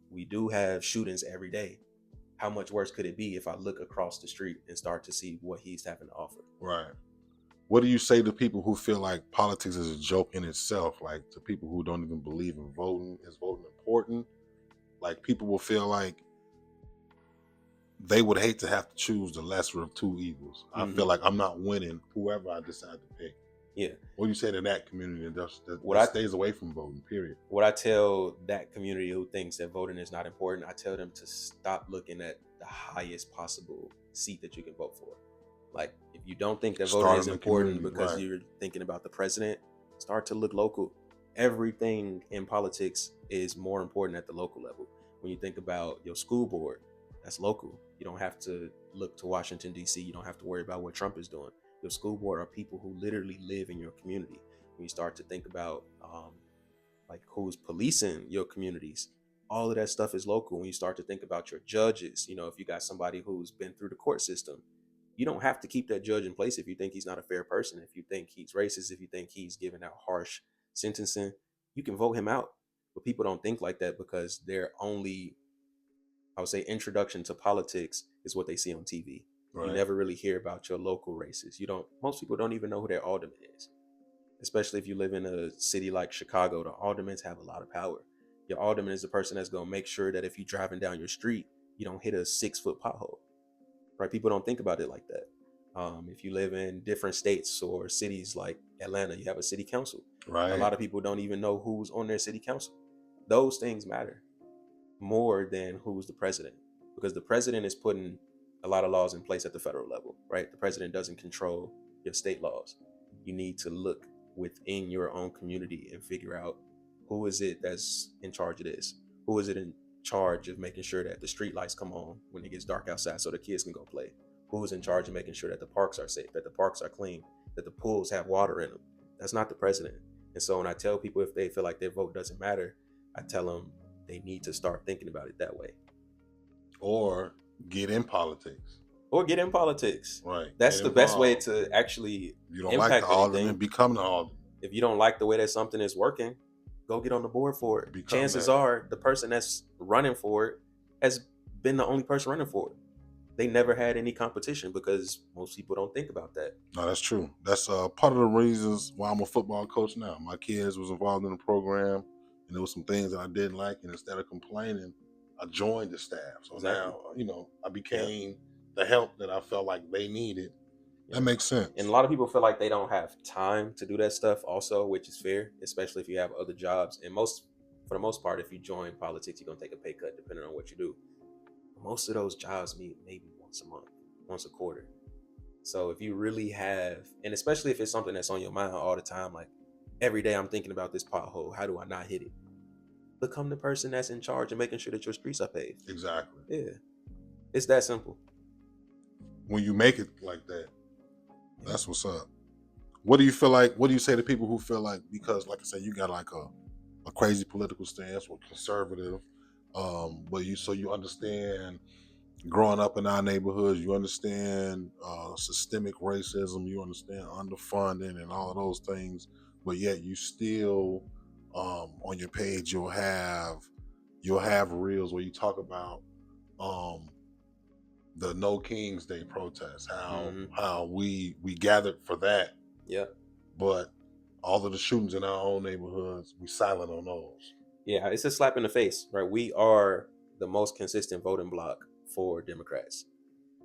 We do have shootings every day. How much worse could it be if I look across the street and start to see what he's having to offer? Right. What do you say to people who feel like politics is a joke in itself? Like to people who don't even believe in voting, is voting important? Like people will feel like they would hate to have to choose the lesser of two evils. I feel like I'm not winning whoever I decide to pick. Yeah. What do you say to that community that stays away from voting, period? What I tell that community who thinks that voting is not important, I tell them to stop looking at the highest possible seat that you can vote for. Like, if you don't think that voting is important because you're thinking about the president, start to look local. Everything in politics is more important at the local level. When you think about your school board, that's local. You don't have to look to Washington, D.C. You don't have to worry about what Trump is doing. Your school board are people who literally live in your community. When you start to think about like who's policing your communities, all of that stuff is local. When you start to think about your judges, you know, if you got somebody who's been through the court system, you don't have to keep that judge in place if you think he's not a fair person, if you think he's racist, if you think he's giving out harsh sentencing, you can vote him out. But people don't think like that because their only, I would say, introduction to politics is what they see on TV. Right. You never really hear about your local races. Most people don't even know who their alderman is. Especially if you live in a city like Chicago, the aldermans have a lot of power. Your alderman is the person that's going to make sure that if you're driving down your street, you don't hit a 6-foot pothole. Right? People don't think about it like that. If you live in different states or cities like Atlanta, you have a city council. Right. A lot of people don't even know who's on their city council. Those things matter more than who's the president, because the president is putting a lot of laws in place at the federal level, right? The president doesn't control your state laws. You need to look within your own community and figure out who is it that's in charge of this? Who is it in charge of making sure that the street lights come on when it gets dark outside so the kids can go play? Who's in charge of making sure that the parks are safe, that the parks are clean, that the pools have water in them? That's not the president. And so when I tell people if they feel like their vote doesn't matter, I tell them they need to start thinking about it that way. Or get in politics. Right. That's the best way to actually you don't impact like the alderman, become the alderman. If you don't like the way that something is working, go get on the board for it. Chances are the person that's running for it has been the only person running for it. They never had any competition because most people don't think about that. No, that's true. That's part of the reasons why I'm a football coach now. My kids was involved in the program, and there was some things that I didn't like, and instead of complaining, I joined the staff. So now, I became the help that I felt like they needed. That makes sense. And a lot of people feel like they don't have time to do that stuff also, which is fair, especially if you have other jobs. And for the most part, if you join politics, you're going to take a pay cut depending on what you do. Most of those jobs meet maybe once a month, once a quarter. So if you really have, and especially if it's something that's on your mind all the time, like every day I'm thinking about this pothole, how do I not hit it? Become the person that's in charge of making sure that your streets are paved. Exactly. Yeah. It's that simple. When you make it like that, that's what's up. What do you feel like? What do you say to people who feel like, because like I said, you got like a crazy political stance or conservative, but you understand growing up in our neighborhoods, you understand systemic racism, you understand underfunding and all of those things, but yet you still on your page you'll have reels where you talk about the No Kings Day protest, how we gathered for that. Yeah. But all of the shootings in our own neighborhoods, we silent on those. Yeah, it's a slap in the face, right? We are the most consistent voting bloc for Democrats.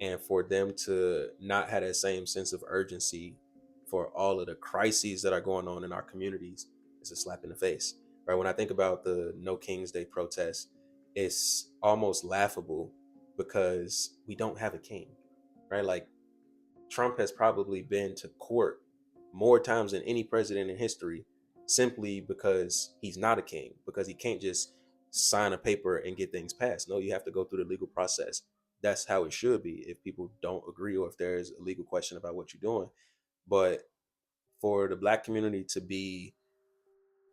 And for them to not have that same sense of urgency for all of the crises that are going on in our communities is a slap in the face, right? When I think about the No Kings Day protest, it's almost laughable because we don't have a king, right? Like Trump has probably been to court more times than any president in history, simply because he's not a king, because he can't just sign a paper and get things passed. No, you have to go through the legal process. That's how it should be if people don't agree or if there's a legal question about what you're doing. But for the Black community to be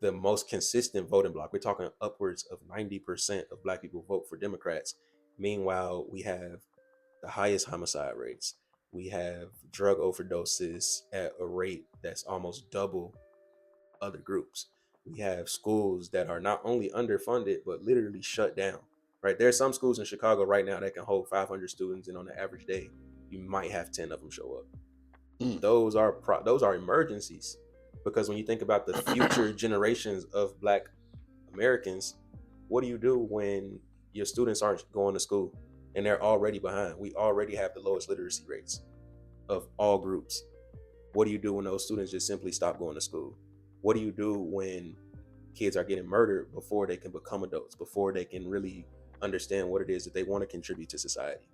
the most consistent voting bloc, we're talking upwards of 90% of Black people vote for Democrats. Meanwhile, we have the highest homicide rates. We have drug overdoses at a rate that's almost double other groups. We have schools that are not only underfunded, but literally shut down, right? There are some schools in Chicago right now that can hold 500 students, and on an average day, you might have 10 of them show up. Those are emergencies, because when you think about the future generations of Black Americans, what do you do when your students aren't going to school and they're already behind? We already have the lowest literacy rates of all groups. What do you do when those students just simply stop going to school? What do you do when kids are getting murdered before they can become adults, before they can really understand what it is that they want to contribute to society?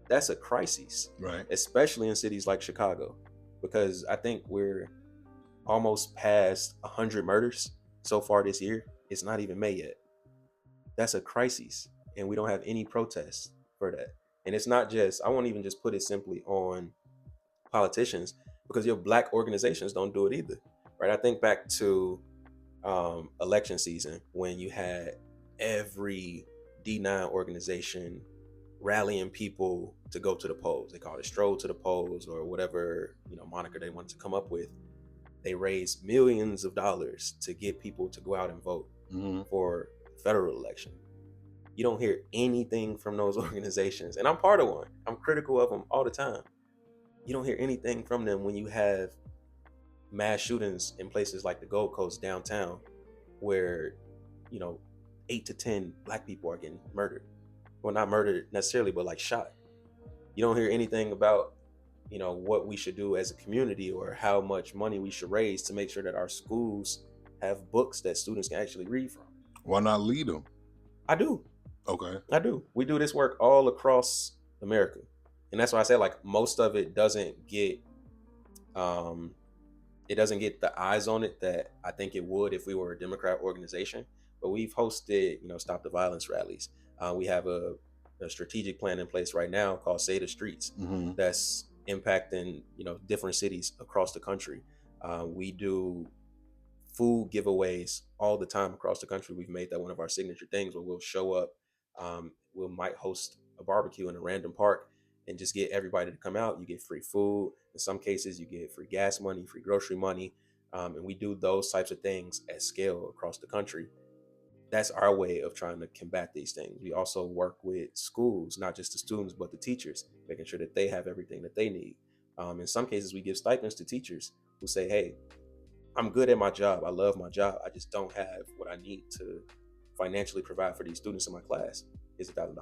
That's a crisis, Right. especially in cities like Chicago, because I think we're almost past 100 murders so far this year. It's not even May yet. That's a crisis, and we don't have any protests for that. And it's not just, I won't even just put it simply on politicians, because your Black organizations don't do it either, right? I think back to election season when you had every D9 organization rallying people to go to the polls. They called it stroll to the polls or whatever, moniker they wanted to come up with. They raised millions of dollars to get people to go out and vote for federal election. You don't hear anything from those organizations, and I'm part of one. I'm critical of them all the time. You don't hear anything from them when you have mass shootings in places like the Gold Coast downtown, where 8 to 10 Black people are getting murdered. Well, not murdered necessarily, but like shot. You don't hear anything about what we should do as a community or how much money we should raise to make sure that our schools have books that students can actually read from. Why not lead them? I do. Okay. I do. We do this work all across America. And that's why I say, like, most of it doesn't get the eyes on it that I think it would if we were a Democrat organization. But we've hosted, Stop the Violence rallies. We have a strategic plan in place right now called Say the Streets that's impacting, different cities across the country. We do food giveaways all the time across the country. We've made that one of our signature things where we'll show up, we might host a barbecue in a random park and just get everybody to come out. You get free food. In some cases, you get free gas money, free grocery money. And we do those types of things at scale across the country. That's our way of trying to combat these things. We also work with schools, not just the students, but the teachers, making sure that they have everything that they need. In some cases, we give stipends to teachers who say, hey, I'm good at my job. I love my job. I just don't have what I need to financially provide for these students in my class. It's $1,000.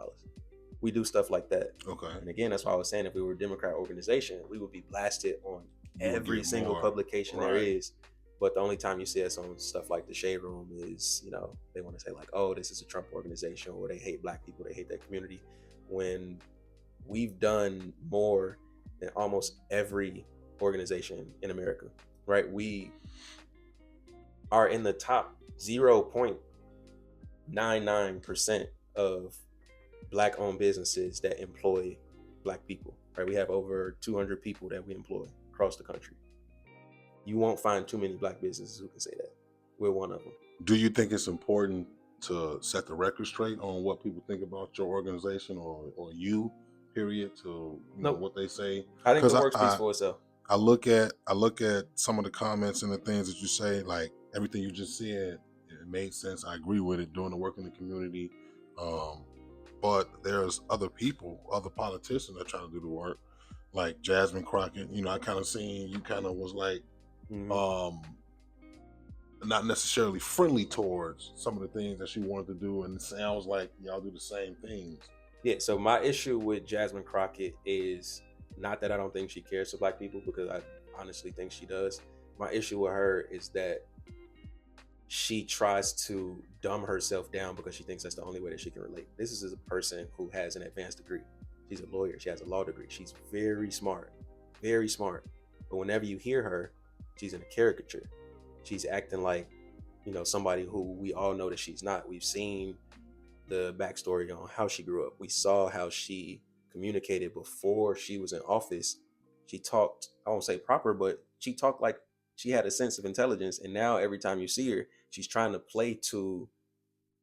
We do stuff like that. Okay. And again, that's why I was saying, if we were a Democrat organization, we would be blasted on every single publication there is. But the only time you see us on stuff like the Shade Room is, they want to say like, oh, this is a Trump organization, or they hate Black people, they hate that community. When we've done more than almost every organization in America, right? We are in the top 0.99% of Black-owned businesses that employ Black people, right? We have over 200 people that we employ across the country. You won't find too many Black businesses who can say that. We're one of them. Do you think it's important to set the record straight on what people think about your organization or you, period, to what they say? I think the work speaks for itself. I look at some of the comments and the things that you say, like everything you just said, it made sense. I agree with it, doing the work in the community. But there's other people, other politicians that trying to do the work, like Jasmine Crockett. I kind of seen you kind of was like, not necessarily friendly towards some of the things that she wanted to do, and it sounds like y'all do the same things. Yeah, so my issue with Jasmine Crockett is not that I don't think she cares for Black people, because I honestly think she does. My issue with her is that she tries to dumb herself down because she thinks that's the only way that she can relate. This is a person who has an advanced degree. She's a lawyer. She has a law degree. She's very smart, very smart. But whenever you hear her, she's in a caricature. She's acting like, somebody who we all know that she's not. We've seen the backstory on how she grew up. We saw how she communicated before she was in office. She talked, I won't say proper, but she talked like she had a sense of intelligence. And now every time you see her, she's trying to play to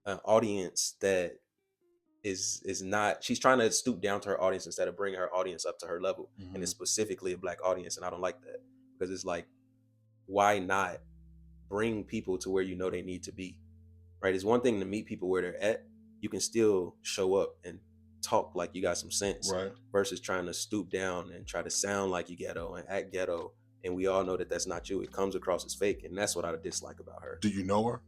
an audience that is not, she's trying to stoop down to her audience instead of bringing her audience up to her level. And it's specifically a black audience. And I don't like that, because it's like, why not bring people to where they need to be, right? It's one thing to meet people where they're at. You can still show up and talk like you got some sense, Right. versus trying to stoop down and try to sound like you ghetto and act ghetto. And we all know that that's not you. It comes across as fake. And that's what I dislike about her. Do you know her?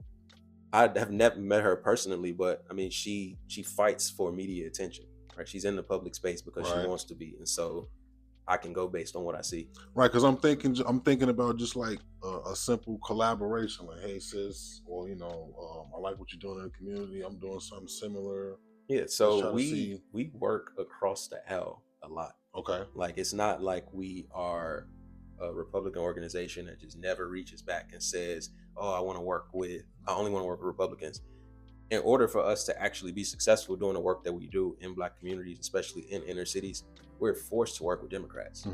I have never met her personally, but I mean, she fights for media attention, right? She's in the public space because she wants to be. And so I can go based on what I see. Right, because I'm thinking about just like a simple collaboration, like, hey sis, or I like what you're doing in the community. I'm doing something similar. Yeah, so we work across the aisle a lot. Okay. Like, it's not like we are a Republican organization that just never reaches back and says, "Oh, I only want to work with Republicans." In order for us to actually be successful doing the work that we do in Black communities, especially in inner cities, we're forced to work with Democrats,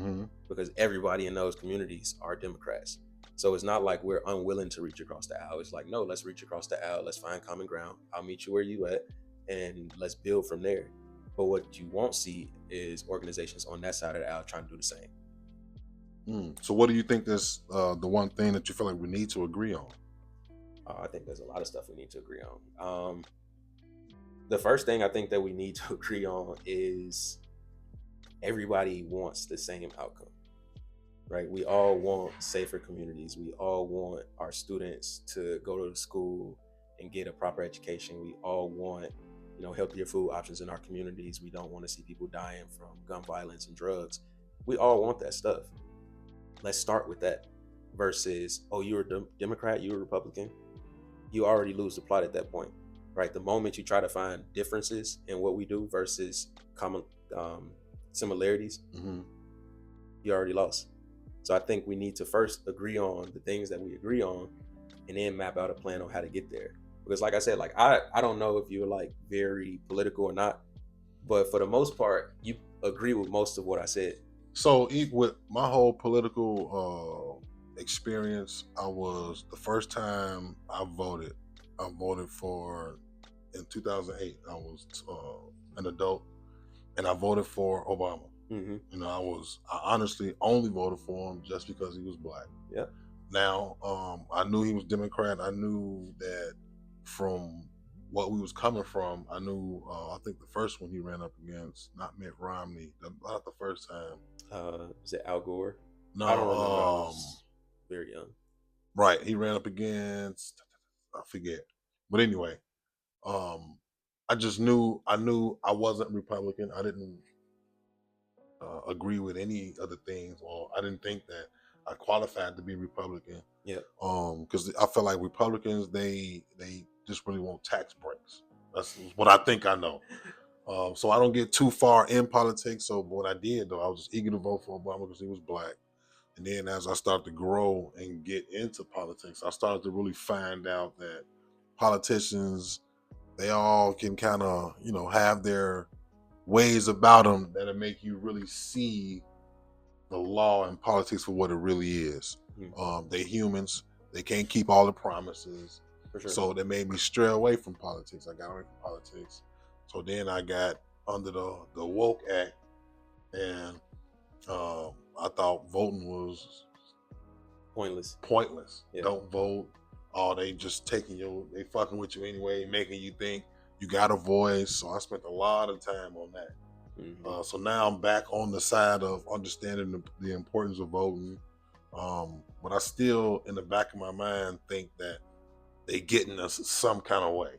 because everybody in those communities are Democrats. So it's not like we're unwilling to reach across the aisle. It's like, no, let's reach across the aisle. Let's find common ground. I'll meet you where you at, and let's build from there. But what you won't see is organizations on that side of the aisle trying to do the same. So what do you think is the one thing that you feel like we need to agree on? I think there's a lot of stuff we need to agree on. The first thing I think that we need to agree on is everybody wants the same outcome, right? We all want safer communities. We all want our students to go to school and get a proper education. We all want, healthier food options in our communities. We don't want to see people dying from gun violence and drugs. We all want that stuff. Let's start with that, versus, oh, you're a Democrat, you're a Republican. You already lose the plot at that point, right? The moment you try to find differences in what we do versus common similarities, you already lost. So I think we need to first agree on the things that we agree on, and then map out a plan on how to get there. Because like I said, like I don't know if you're like very political or not, but for the most part, you agree with most of what I said. So with my whole political experience, the first time I voted for, in 2008, I was an adult, and I voted for Obama. I honestly only voted for him just because he was Black. Yeah. Now, I knew he was Democrat. I knew that from what we was coming from. I knew, I think the first one he ran up against, not Mitt Romney, not the first time. Was it Al Gore? No, I don't remember. I was very young. Right, he ran up against, I forget, but anyway, I just knew I wasn't Republican. I didn't agree with any other things, or I didn't think that I qualified to be Republican. Yeah. Because I feel like Republicans, they just really want tax breaks. That's what I think I know. So I don't get too far in politics. So what I did, though, I was just eager to vote for Obama because he was Black. And then as I started to grow and get into politics, I started to really find out that politicians, they all can kind of, have their ways about them that'll make you really see the law and politics for what it really is. They're humans. They can't keep all the promises. For sure. So that made me stray away from politics. I got away from politics. So then I got under the Woke Act, and I thought voting was pointless. Yeah. Don't vote. Oh, they just they fucking with you anyway, making you think you got a voice. So I spent a lot of time on that. So now I'm back on the side of understanding the importance of voting. But I still, in the back of my mind, think that they getting us some kind of way.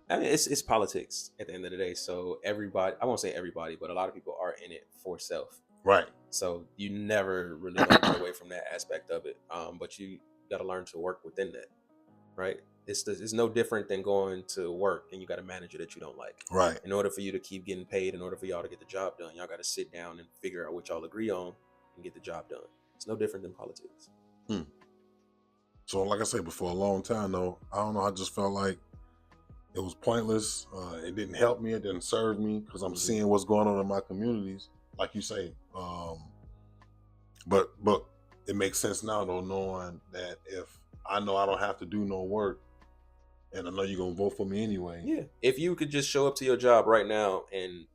I mean, it's politics at the end of the day. So everybody, I won't say everybody, but a lot of people are in it for self. Right. So you never really get away from that aspect of it. But you got to learn to work within that, right? It's no different than going to work and you got a manager that you don't like. Right. In order for you to keep getting paid, in order for y'all to get the job done, y'all got to sit down and figure out what y'all agree on and get the job done. It's no different than politics. So So like I said, before a long time though, I don't know, I just felt like it was pointless. It didn't help me. It didn't serve me because I'm seeing what's going on in my communities, like you say. But it makes sense now though, knowing that if I know I don't have to do no work, and I know you're gonna vote for me anyway. Yeah. If you could just show up to your job right now and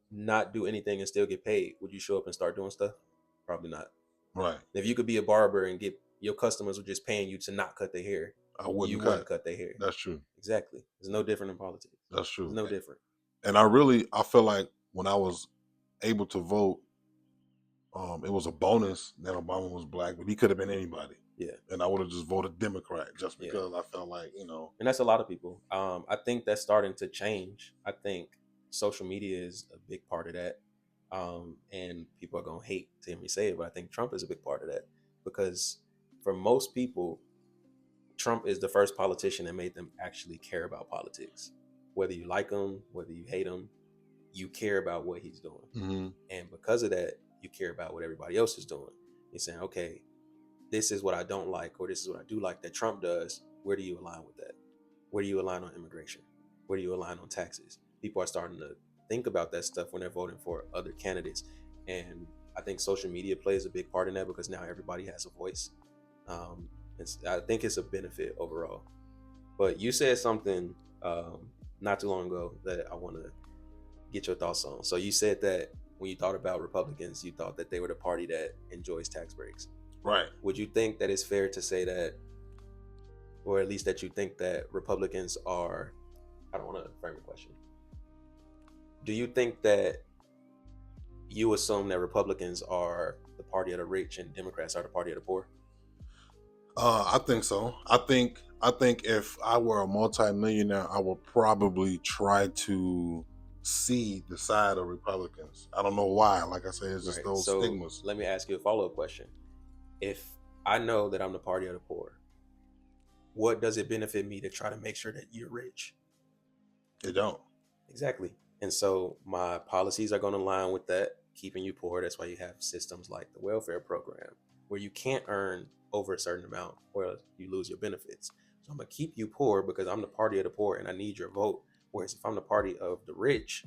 not do anything and still get paid, would you show up and start doing stuff? Probably not. Right. If you could be a barber and get your customers were just paying you to not cut their hair, I wouldn't cut their hair. That's true. Exactly. It's no different in politics. That's true. It's no different. And I feel like when I was able to vote, it was a bonus that Obama was black, but he could have been anybody. Yeah. And I would have just voted Democrat just because I felt like, you know. And that's a lot of people. I think that's starting to change. I think social media is a big part of that. And people are going to hate to hear me say it, but I think Trump is a big part of that because for most people, Trump is the first politician that made them actually care about politics. Whether you like him, whether you hate him, you care about what he's doing. Mm-hmm. And because of that, you care about what everybody else is doing. You're saying, okay, this is what I don't like, or this is what I do like that Trump does. Where do you align with that? Where do you align on immigration? Where do you align on taxes? People are starting to think about that stuff when they're voting for other candidates. And I think social media plays a big part in that because now everybody has a voice. I think it's a benefit overall. But you said something not too long ago that I want to get your thoughts on. So you said that when you thought about Republicans, you thought that they were the party that enjoys tax breaks. Right. Would you think that it's fair to say that, or at least that you think that Republicans are, I don't want to frame the question. Do you think that you assume that Republicans are the party of the rich and Democrats are the party of the poor? I think so. I think if I were a multimillionaire, I would probably try to see the side of Republicans. I don't know why. Like I said, it's just those stigmas. Let me ask you a follow-up question. If I know that I'm the party of the poor, what does it benefit me to try to make sure that you're rich? It don't. Exactly. And so my policies are going to align with that, keeping you poor. That's why you have systems like the welfare program, where you can't earn over a certain amount or you lose your benefits. So I'm going to keep you poor because I'm the party of the poor and I need your vote. Whereas if I'm the party of the rich,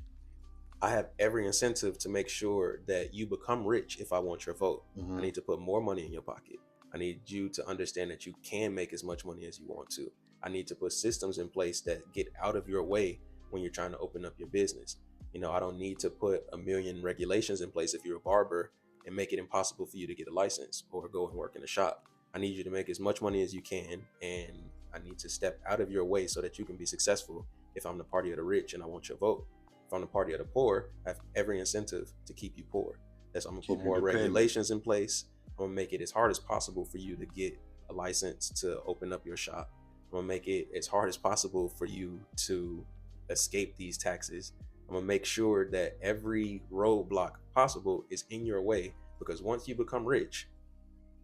I have every incentive to make sure that you become rich if I want your vote. Mm-hmm. I need to put more money in your pocket. I need you to understand that you can make as much money as you want to. I need to put systems in place that get out of your way when you're trying to open up your business. You know, I don't need to put a million regulations in place if you're a barber and make it impossible for you to get a license or go and work in a shop. I need you to make as much money as you can, and I need to step out of your way so that you can be successful if I'm the party of the rich and I want your vote. If I'm the party of the poor, I have every incentive to keep you poor. That's why I'm gonna put more regulations in place. I'm gonna make it as hard as possible for you to get a license to open up your shop. I'm gonna make it as hard as possible for you to escape these taxes. I'm gonna make sure that every roadblock possible is in your way, because once you become rich,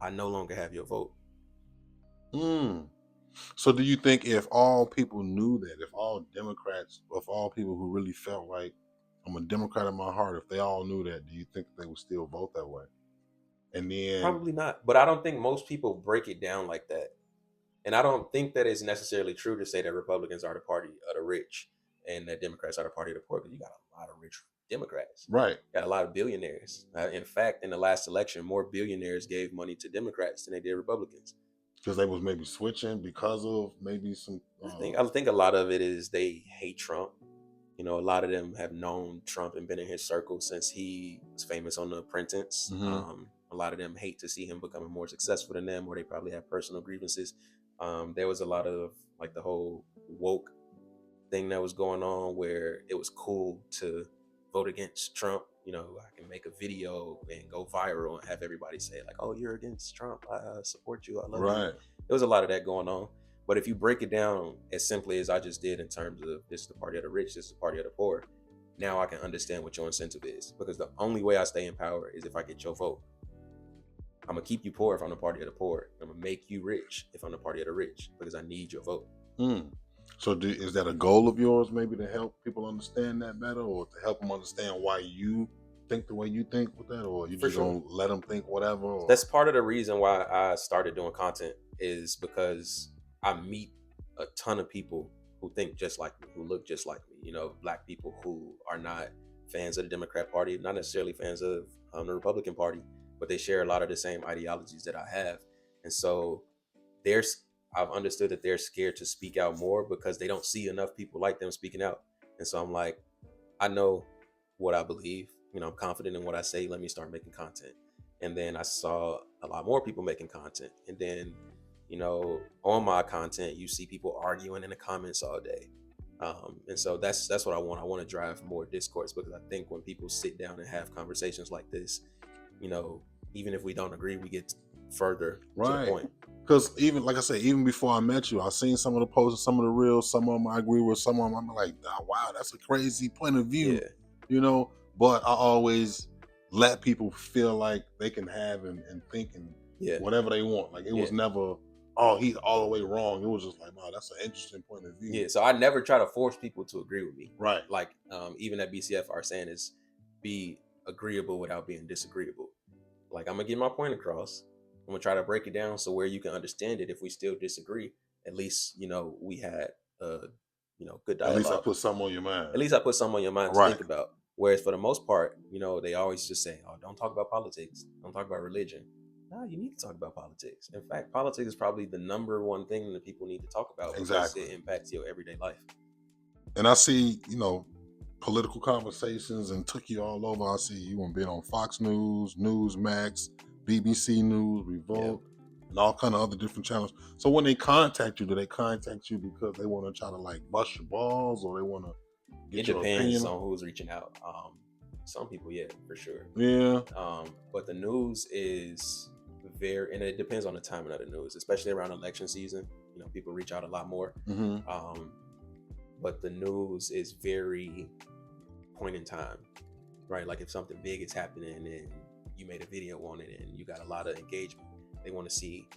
I no longer have your vote. So do you think if all people knew that, if all Democrats, if all people who really felt like I'm a Democrat in my heart, if they all knew that, do you think they would still vote that way? And then Probably not. But I don't think most people break it down like that. And I don't think that it's necessarily true to say that Republicans are the party of the rich and that Democrats are the party of the poor, because you got a lot of rich Democrats. Right. You got a lot of billionaires. In fact, in the last election, more billionaires gave money to Democrats than they did Republicans. Because they was maybe switching because of maybe some. I think a lot of it is they hate Trump. You know, a lot of them have known Trump and been in his circle since he was famous on The Apprentice. Mm-hmm. A lot of them hate to see him becoming more successful than them, or they probably have personal grievances. There was a lot of like the whole woke thing that was going on where it was cool to vote against Trump. You know, I can make a video and go viral and have everybody say like, "Oh, you're against Trump. I support you. I love you." There was a lot of that going on. But if you break it down as simply as I just did in terms of this is the party of the rich, this is the party of the poor, now I can understand what your incentive is. Because the only way I stay in power is if I get your vote. I'm going to keep you poor if I'm the party of the poor. I'm going to make you rich if I'm the party of the rich, because I need your vote. So is that a goal of yours, maybe to help people understand that better, or to help them understand why you think the way you think with that, or you just gonna let them think whatever? Or? That's part of the reason why I started doing content, is because I meet a ton of people who think just like me, who look just like me. You know, black people who are not fans of the Democrat Party, not necessarily fans of the Republican Party, but they share a lot of the same ideologies that I have. And so there's I've understood that they're scared to speak out more because they don't see enough people like them speaking out. And so I'm like, I know what I believe. You know, I'm confident in what I say. Let me start making content. And then I saw a lot more people making content. And then, you know, on my content, you see people arguing in the comments all day. And so that's what I want. I want to drive more discourse because I think when people sit down and have conversations like this, you know, even if we don't agree, we get further to the point. Because even, like I said, even before I met you, I've seen some of the posts, some of the reels, some of them I agree with, some of them I'm like, oh, wow, that's a crazy point of view, Yeah. you know? But I always let people feel like they can have and think and whatever they want. Like it was never, oh, he's all the way wrong. It was just like, wow, that's an interesting point of view. Yeah, so I never try to force people to agree with me. Right. Like even at BCF, our saying is be agreeable without being disagreeable. Like I'm gonna get my point across. I'm gonna try to break it down so where you can understand it. If we still disagree, at least you know we had you know good dialogue. At least I put something on your mind. At least I put something on your mind to think about. Whereas for the most part, you know, they always just say, "Oh, don't talk about politics. Don't talk about religion." No, you need to talk about politics. In fact, politics is probably the number one thing that people need to talk about because it impacts your everyday life. And I see, you know, political conversations and took you all over. I see you been on Fox News, Newsmax, BBC News, Revolt, and all kind of other different channels. So when they contact you, do they contact you because they want to try to like bust your balls or they want to get your opinion? It depends on who's reaching out. Some people, yeah, for sure. Yeah. But the news is very, and it depends on the timing of the news, especially around election season. You know, people reach out a lot more. Mm-hmm. But the news is very point in time, right? Like if something big is happening and you made a video on it and you got a lot of engagement, they want to see,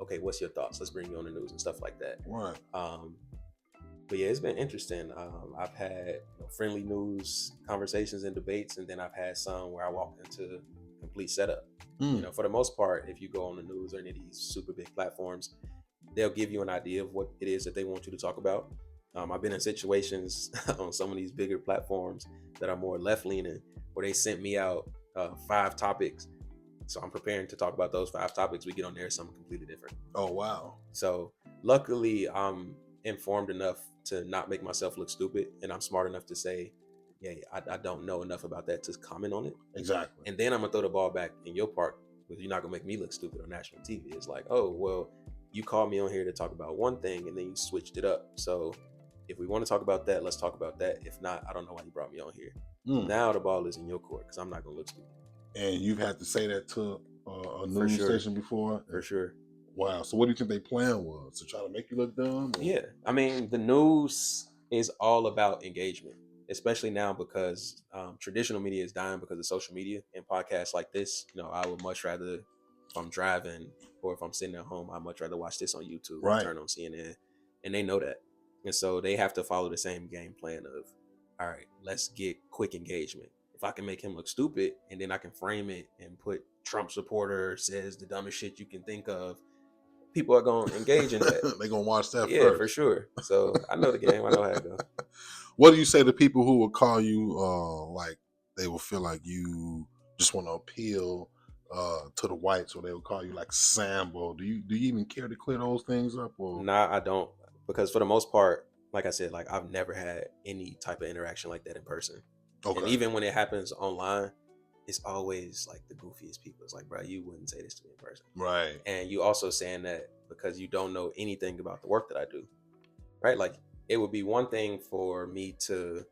okay, what's your thoughts? Let's bring you on the news and stuff like that. Right. But yeah, it's been interesting. I've had friendly news conversations and debates, and then I've had some where I walked into complete setup. You know, for the most part, if you go on the news or any of these super big platforms, they'll give you an idea of what it is that they want you to talk about. I've been in situations on some of these bigger platforms that are more left-leaning where they sent me out 5 topics. So I'm preparing to talk about those 5 topics. We get on there, something completely different. Oh, wow. So luckily, I'm informed enough to not make myself look stupid. And I'm smart enough to say, yeah, I don't know enough about that to comment on it. Exactly. And then I'm going to throw the ball back in your park because you're not going to make me look stupid on national TV. It's like, oh, well, you called me on here to talk about one thing and then you switched it up. So if we want to talk about that, let's talk about that. If not, I don't know why you brought me on here. Now the ball is in your court because I'm not going to look stupid. And you've had to say that to a news station before? For sure. Wow. So what do you think their plan was? To try to make you look dumb? Or? Yeah. I mean, the news is all about engagement, especially now because traditional media is dying because of social media and podcasts like this. You know, I would much rather, if I'm driving or if I'm sitting at home, I'd much rather watch this on YouTube or turn on CNN. And they know that. And so they have to follow the same game plan of, all right, let's get quick engagement. If I can make him look stupid and then I can frame it and put Trump supporter says the dumbest shit you can think of, people are going to engage in that. They're going to watch that first. Yeah, for sure. So I know the game. I know how it goes. What do you say to people who will call you, like they will feel like you just want to appeal to the whites, or they will call you like Sambo? Do you even care to clear those things up? Or? Nah, I don't. Because for the most part, like I said, like I've never had any type of interaction like that in person. Okay. And even when it happens online, it's always like the goofiest people. It's like, bro, you wouldn't say this to me in person. Right. And you also saying that because you don't know anything about the work that I do. Right? Like it would be one thing for me to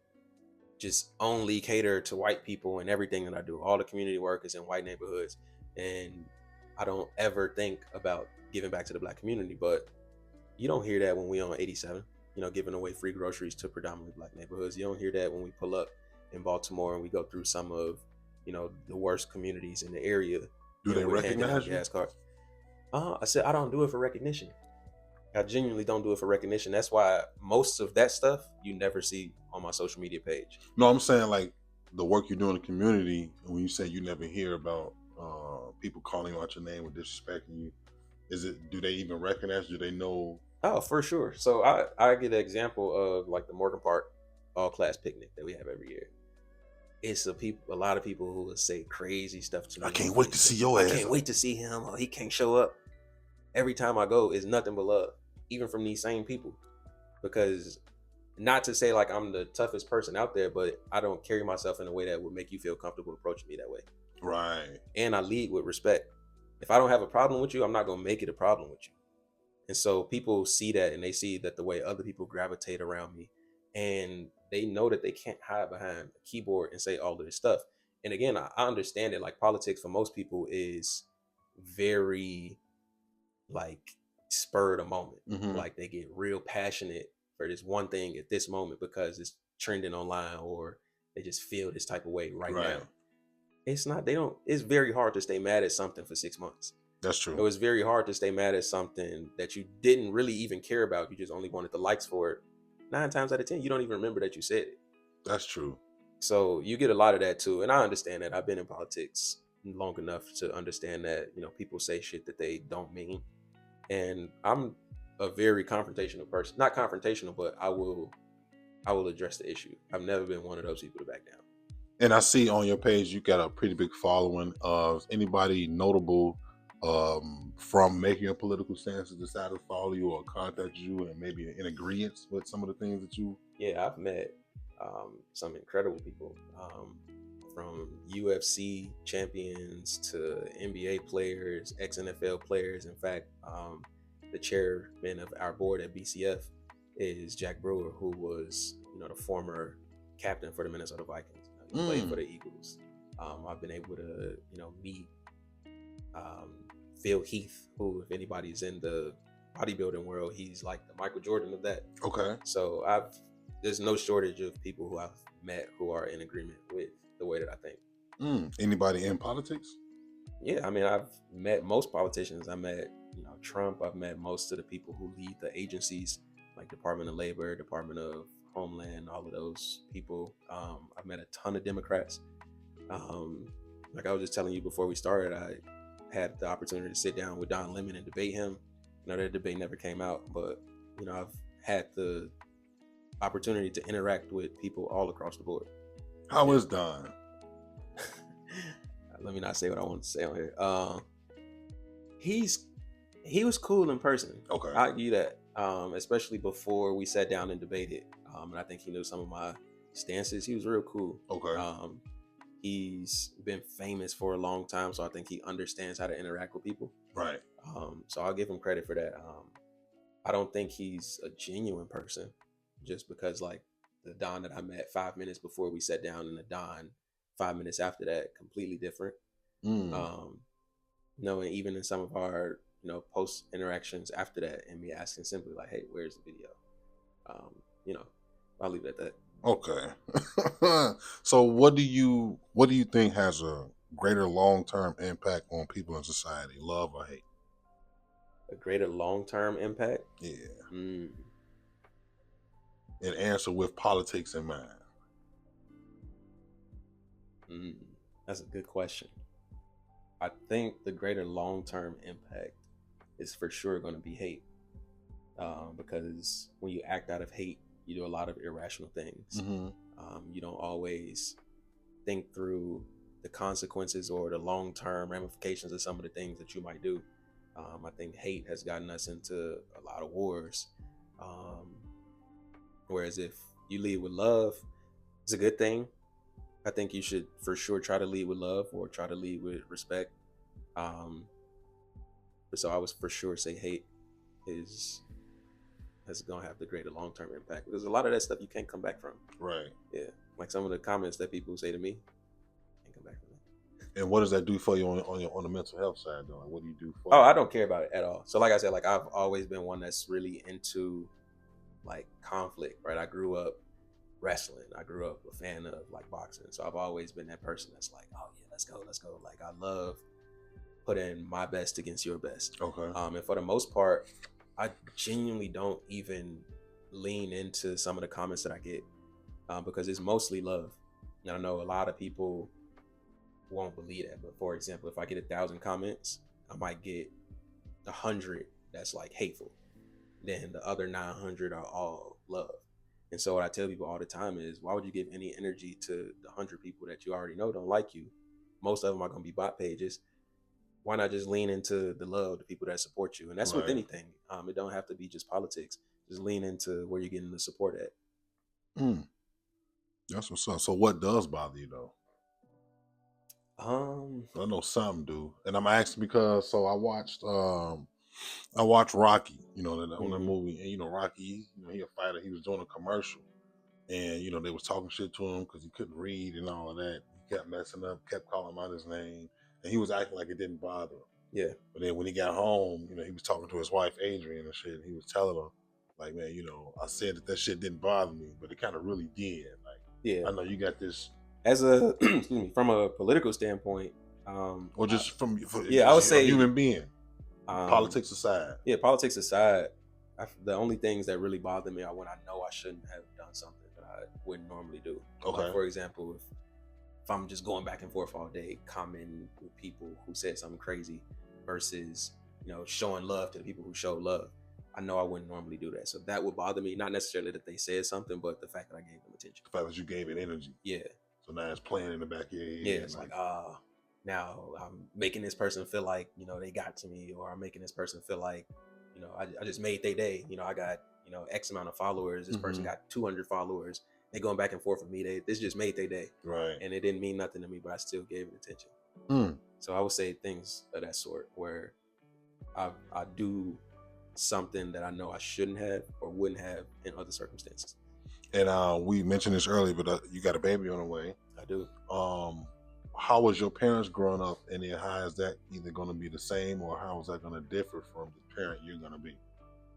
just only cater to white people and everything that I do. All the community work is in white neighborhoods. And I don't ever think about giving back to the black community. But you don't hear that when we on 87, you know, giving away free groceries to predominantly black neighborhoods. You don't hear that when we pull up in Baltimore and we go through some of, you know, the worst communities in the area. Do they recognize you? Gas cards. I said, I don't do it for recognition. I genuinely don't do it for recognition. That's why most of that stuff you never see on my social media page. No, I'm saying like the work you do in the community. And when you say you never hear about people calling out your name or disrespecting you, Do they even recognize? Do they know? Oh, for sure. So I get an example of like the Morgan Park all class picnic that we have every year. It's a lot of people who will say crazy stuff to me. I can't wait to see your ass. I can't wait to see him. Oh, he can't show up. Every time I go, it's nothing but love, even from these same people. Because not to say like I'm the toughest person out there, but I don't carry myself in a way that would make you feel comfortable approaching me that way. Right. And I lead with respect. If I don't have a problem with you, I'm not going to make it a problem with you. And so people see that, and they see that the way other people gravitate around me, and they know that they can't hide behind a keyboard and say all of this stuff. And again, I understand it. Like politics for most people is very like spurred a moment. Mm-hmm. Like they get real passionate for this one thing at this moment because it's trending online, or they just feel this type of way right now. It's not, it's very hard to stay mad at something for 6 months. That's true. It was very hard to stay mad at something that you didn't really even care about. You just only wanted the likes for it. 9 times out of 10, you don't even remember that you said it. That's true. So you get a lot of that too. And I understand that. I've been in politics long enough to understand that, people say shit that they don't mean. And I'm a very confrontational person. Not confrontational, but I will address the issue. I've never been one of those people to back down. And I see on your page you got a pretty big following. Of anybody notable from making a political stance to decide to follow you or contact you and maybe in agreement with some of the things that you... Yeah, I've met some incredible people, from UFC champions to NBA players, ex-NFL players. In fact, the chairman of our board at BCF is Jack Brewer, who was, the former captain for the Minnesota Vikings. He played for the Eagles. I've been able to, meet Phil Heath, who, if anybody's in the bodybuilding world, he's like the Michael Jordan of that. Okay. So there's no shortage of people who I've met who are in agreement with the way that I think. Anybody in politics? Yeah, I mean, I've met most politicians. I met, Trump. I've met most of the people who lead the agencies, like Department of Labor, Department of Homeland, all of those people. I've met a ton of Democrats. Like I was just telling you before we started, I had the opportunity to sit down with Don Lemon and debate him. That debate never came out, but I've had the opportunity to interact with people all across the board. How is Don? Let me not say what I want to say on here. He was cool in person. Okay, I'll give you that. Especially before we sat down and debated. And I think he knew some of my stances. He was real cool. Okay. He's been famous for a long time, so I think he understands how to interact with people. Right. So I'll give him credit for that. I don't think he's a genuine person, just because like the Don that I met 5 minutes before we sat down and the Don 5 minutes after that, completely different. And even in some of our, post interactions after that, and me asking simply like, hey, where's the video? I'll leave it at that. Okay. So what do you think has a greater long-term impact on people in society, love or hate? A greater long-term impact? Yeah. And answer with politics in mind. That's a good question. I think the greater long-term impact is for sure going to be hate. Because when you act out of hate, you do a lot of irrational things. You don't always think through the consequences or the long-term ramifications of some of the things that you might do. I think hate has gotten us into a lot of wars. Whereas if you lead with love, it's a good thing. I think you should for sure try to lead with love or try to lead with respect. So I would for sure say hate is going to have the greater long-term impact, because a lot of that stuff you can't come back from. Right. Yeah. Like some of the comments that people say to me, can't come back from that. And what does that do for you on the mental health side though? Like, what do you do for I don't care about it at all. So like I said, like I've always been one that's really into like conflict, right? I grew up wrestling. I grew up a fan of like boxing. So I've always been that person that's like, oh yeah, let's go. Like I love putting my best against your best. Okay. And for the most part, I genuinely don't even lean into some of the comments that I get, because it's mostly love. And I know a lot of people won't believe that, but for example, if I get 1,000 comments, I might get 100 that's like hateful. Then the other 900 are all love. And so what I tell people all the time is, why would you give any energy to the 100 people that you already know don't like you? Most of them are going to be bot pages. Why not just lean into the love, the people that support you? And that's with anything. It don't have to be just politics. Just lean into where you're getting the support at. That's what's up. So what does bother you though? I know some do, and I'm asking because I watched Rocky, on the movie, and Rocky, he a fighter. He was doing a commercial, and they was talking shit to him because he couldn't read and all of that. He kept messing up, kept calling him out his name, and he was acting like it didn't bother him. Yeah. But then when he got home, he was talking to his wife Adrian and shit. And he was telling her, like, man, I said that shit didn't bother me, but it kind of really did. Like, yeah, I know you got this. As a excuse me, from a political standpoint, or just I would say a human being. Politics aside. Yeah, politics aside, the only things that really bother me are when I know I shouldn't have done something that I wouldn't normally do. Okay. Like, for example, if I'm just going back and forth all day, commenting with people who said something crazy versus, showing love to the people who show love. I know I wouldn't normally do that. So that would bother me. Not necessarily that they said something, but the fact that I gave them attention. The fact that you gave it energy. Yeah. So now it's playing in the back of your head. Yeah, it's like, now I'm making this person feel like, they got to me, or I'm making this person feel like, I just made their day. I got, X amount of followers. This person got 200 followers. They going back and forth with me. This just made their day. Right. And it didn't mean nothing to me, but I still gave it attention. So I would say things of that sort where I do something that I know I shouldn't have or wouldn't have in other circumstances. And we mentioned this earlier, but you got a baby on the way. I do. How was your parents growing up, and then how is that either going to be the same, or how is that going to differ from the parent you're going to be?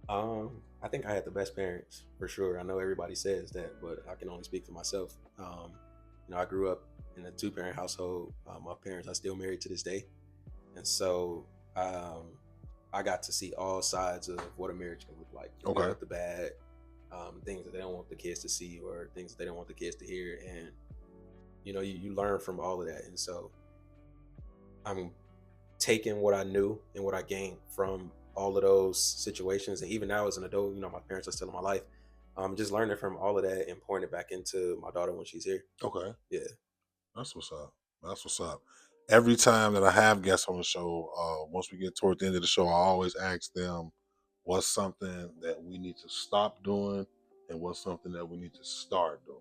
I think I had the best parents for sure. I know everybody says that, but I can only speak for myself. I grew up in a 2-parent household. My parents are still married to this day, and so I got to see all sides of what a marriage can look like. Okay. The bad, things that they don't want the kids to see, or things that they don't want the kids to hear, and you learn from all of that. And so I'm taking what I knew and what I gained from all of those situations. And even now as an adult, my parents are still in my life. Just learning from all of that and pouring it back into my daughter when she's here. Okay. Yeah. That's what's up. Every time that I have guests on the show, once we get toward the end of the show, I always ask them what's something that we need to stop doing and what's something that we need to start doing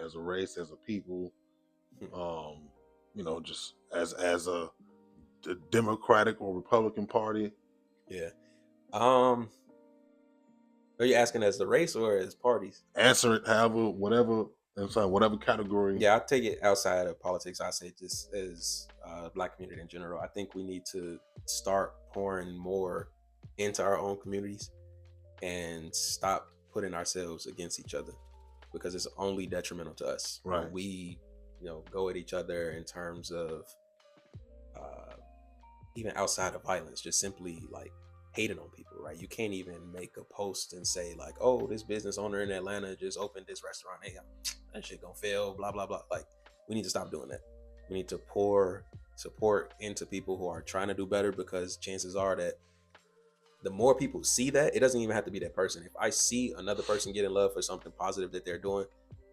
as a race, as a people, just as a Democratic or Republican Party. Yeah. Are you asking as the race or as parties? Answer it however, whatever category. Yeah, I'll take it outside of politics. I say just as Black community in general. I think we need to start pouring more into our own communities and stop putting ourselves against each other, because it's only detrimental to us. Right. When we, go at each other in terms of even outside of violence, just simply like hating on people, right? You can't even make a post and say like, oh, this business owner in Atlanta just opened this restaurant. Hey, that shit gonna fail, blah, blah, blah. Like, we need to stop doing that. We need to pour support into people who are trying to do better, because chances are that the more people see that, it doesn't even have to be that person. If I see another person getting love for something positive that they're doing,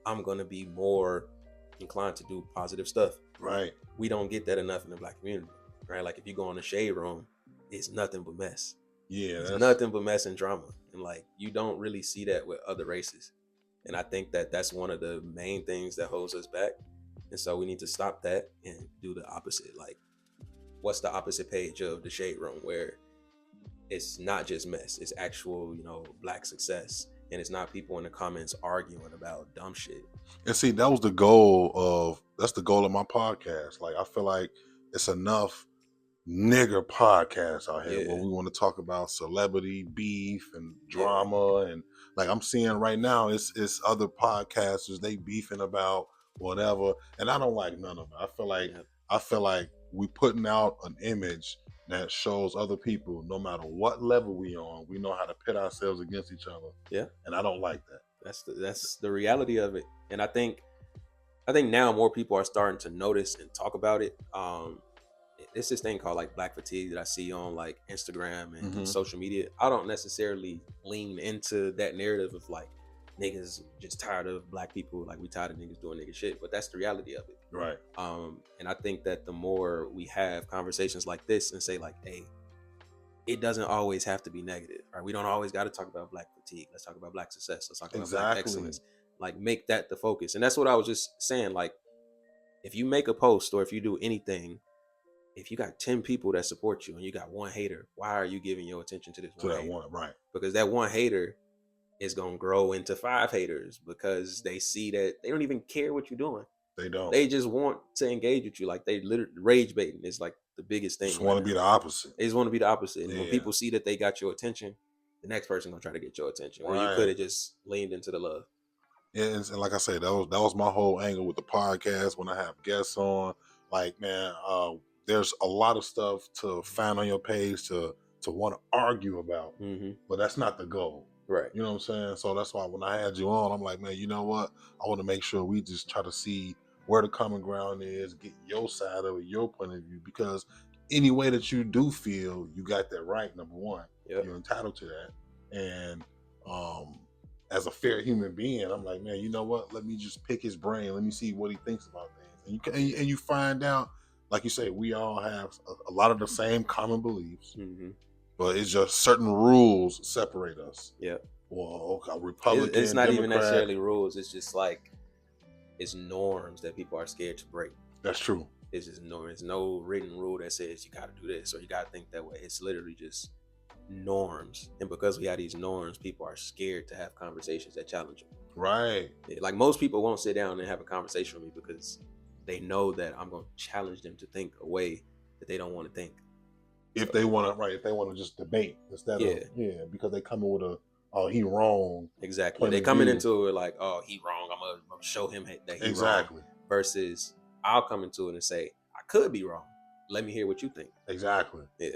I'm going to be more inclined to do positive stuff. Right. We don't get that enough in the Black community, right? Like, if you go in the shade room, it's nothing but mess. Yeah. It's nothing but mess and drama. And like, you don't really see that with other races. And I think that that's one of the main things that holds us back. And so we need to stop that and do the opposite. Like, what's the opposite page of the shade room, where it's not just mess, it's actual, Black success. And it's not people in the comments arguing about dumb shit. And see, that's the goal of my podcast. Like, I feel like it's enough nigger podcasts out here where we want to talk about celebrity beef and drama. And like, I'm seeing right now, it's other podcasters, they beefing about whatever. And I don't like none of it. I feel like we putting out an image that shows other people, no matter what level we on, we know how to pit ourselves against each other. Yeah. And I don't like that. That's the reality of it. And I think now more people are starting to notice and talk about it. it's this thing called like black fatigue that I see on like Instagram and Mhm. social media. I don't necessarily lean into that narrative of like niggas just tired of black people, like we tired of niggas doing nigga shit, but that's the reality of it. Right. And I think that the more we have conversations like this and say like, hey, it doesn't always have to be negative, right? We don't always got to talk about black fatigue. Let's talk about black success. Let's talk about black excellence. Like make that the focus. And that's what I was just saying. Like if you make a post or if you do anything, if you got 10 people that support you and you got one hater, why are you giving your attention to this To one that hater? one, right. Because that one hater is going to grow into 5 haters because they see that they don't even care what you're doing. They don't. They just want to engage with you. Like they literally rage baiting is like the biggest thing. Just want to be the opposite. They just want to be the opposite. And when Yeah. people see that they got your attention, the next person gonna try to get your attention. Or you Right. could have just leaned into the love. Yeah, and like I said, that was my whole angle with the podcast when I have guests on. Like, man, there's a lot of stuff to find on your page to want to argue about, but that's not the goal. Right. You know what I'm saying? So that's why when I had you on, I'm like, man, you know what? I want to make sure we just try to see where the common ground is, get your side of it, your point of view, because any way that you do feel you got that right, number one, you're entitled to that. And as a fair human being, I'm like, man, you know what? Let me just pick his brain. Let me see what he thinks about things. And you find out, like you say, we all have a lot of the same common beliefs, but it's just certain rules separate us. Yeah. Well, okay, Republican, it's not Democrat. even necessarily rules. It's just like it's norms that people are scared to break. That's true. It's just no. There's no written rule that says you got to do this or you got to think that way. It's literally just norms, and because we have these norms, people are scared to have conversations that challenge them. Right. Yeah, like most people won't sit down and have a conversation with me because they know that I'm going to challenge them to think a way that they don't want to think. If they want to just debate instead of because they come in with a he wrong. Exactly. They coming into it like, oh, he wrong. I'm gonna show him that he wrong. Versus I'll come into it and say, I could be wrong. Let me hear what you think. Exactly. Yeah.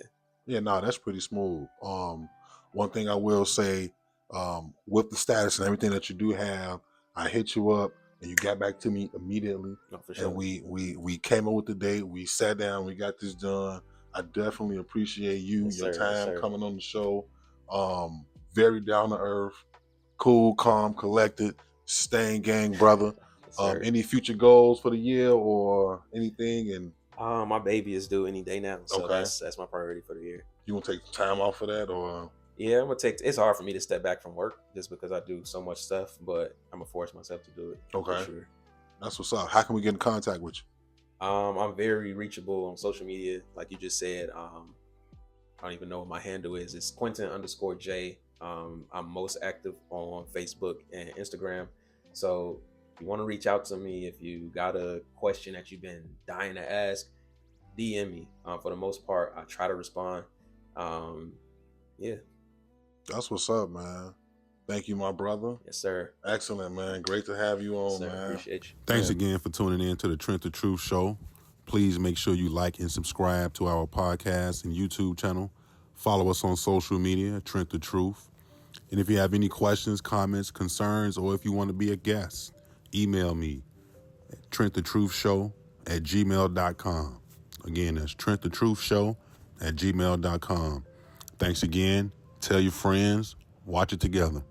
Yeah, no, that's pretty smooth. One thing I will say, with the status and everything that you do have, I hit you up and you got back to me immediately. Oh, for sure. And we came up with the date. We sat down. We got this done. I definitely appreciate you, your time coming on the show. Very down to earth, cool, calm, collected, staying gang brother. Any future goals for the year or anything? And my baby is due any day now, so that's my priority for the year. You gonna take time off for that, or? Yeah, I'm gonna take. It's hard for me to step back from work just because I do so much stuff, but I'm gonna force myself to do it. Okay, for sure. That's what's up. How can we get in contact with you? I'm very reachable on social media, like you just said. I don't even know what my handle is. It's Quenton_J. I'm most active on Facebook and Instagram. So if you want to reach out to me, if you got a question that you've been dying to ask, DM me. For the most part, I try to respond. Yeah. That's what's up, man. Thank you, my brother. Yes, sir. Excellent, man. Great to have you on, Yes, man. Appreciate you. Thanks again for tuning in to the Trent the Truth Show. Please make sure you like and subscribe to our podcast and YouTube channel. Follow us on social media, Trent the Truth. And if you have any questions, comments, concerns, or if you want to be a guest, email me at TrentTheTruthShow@gmail.com. Again, that's TrentTheTruthShow@gmail.com. Thanks again. Tell your friends. Watch it together.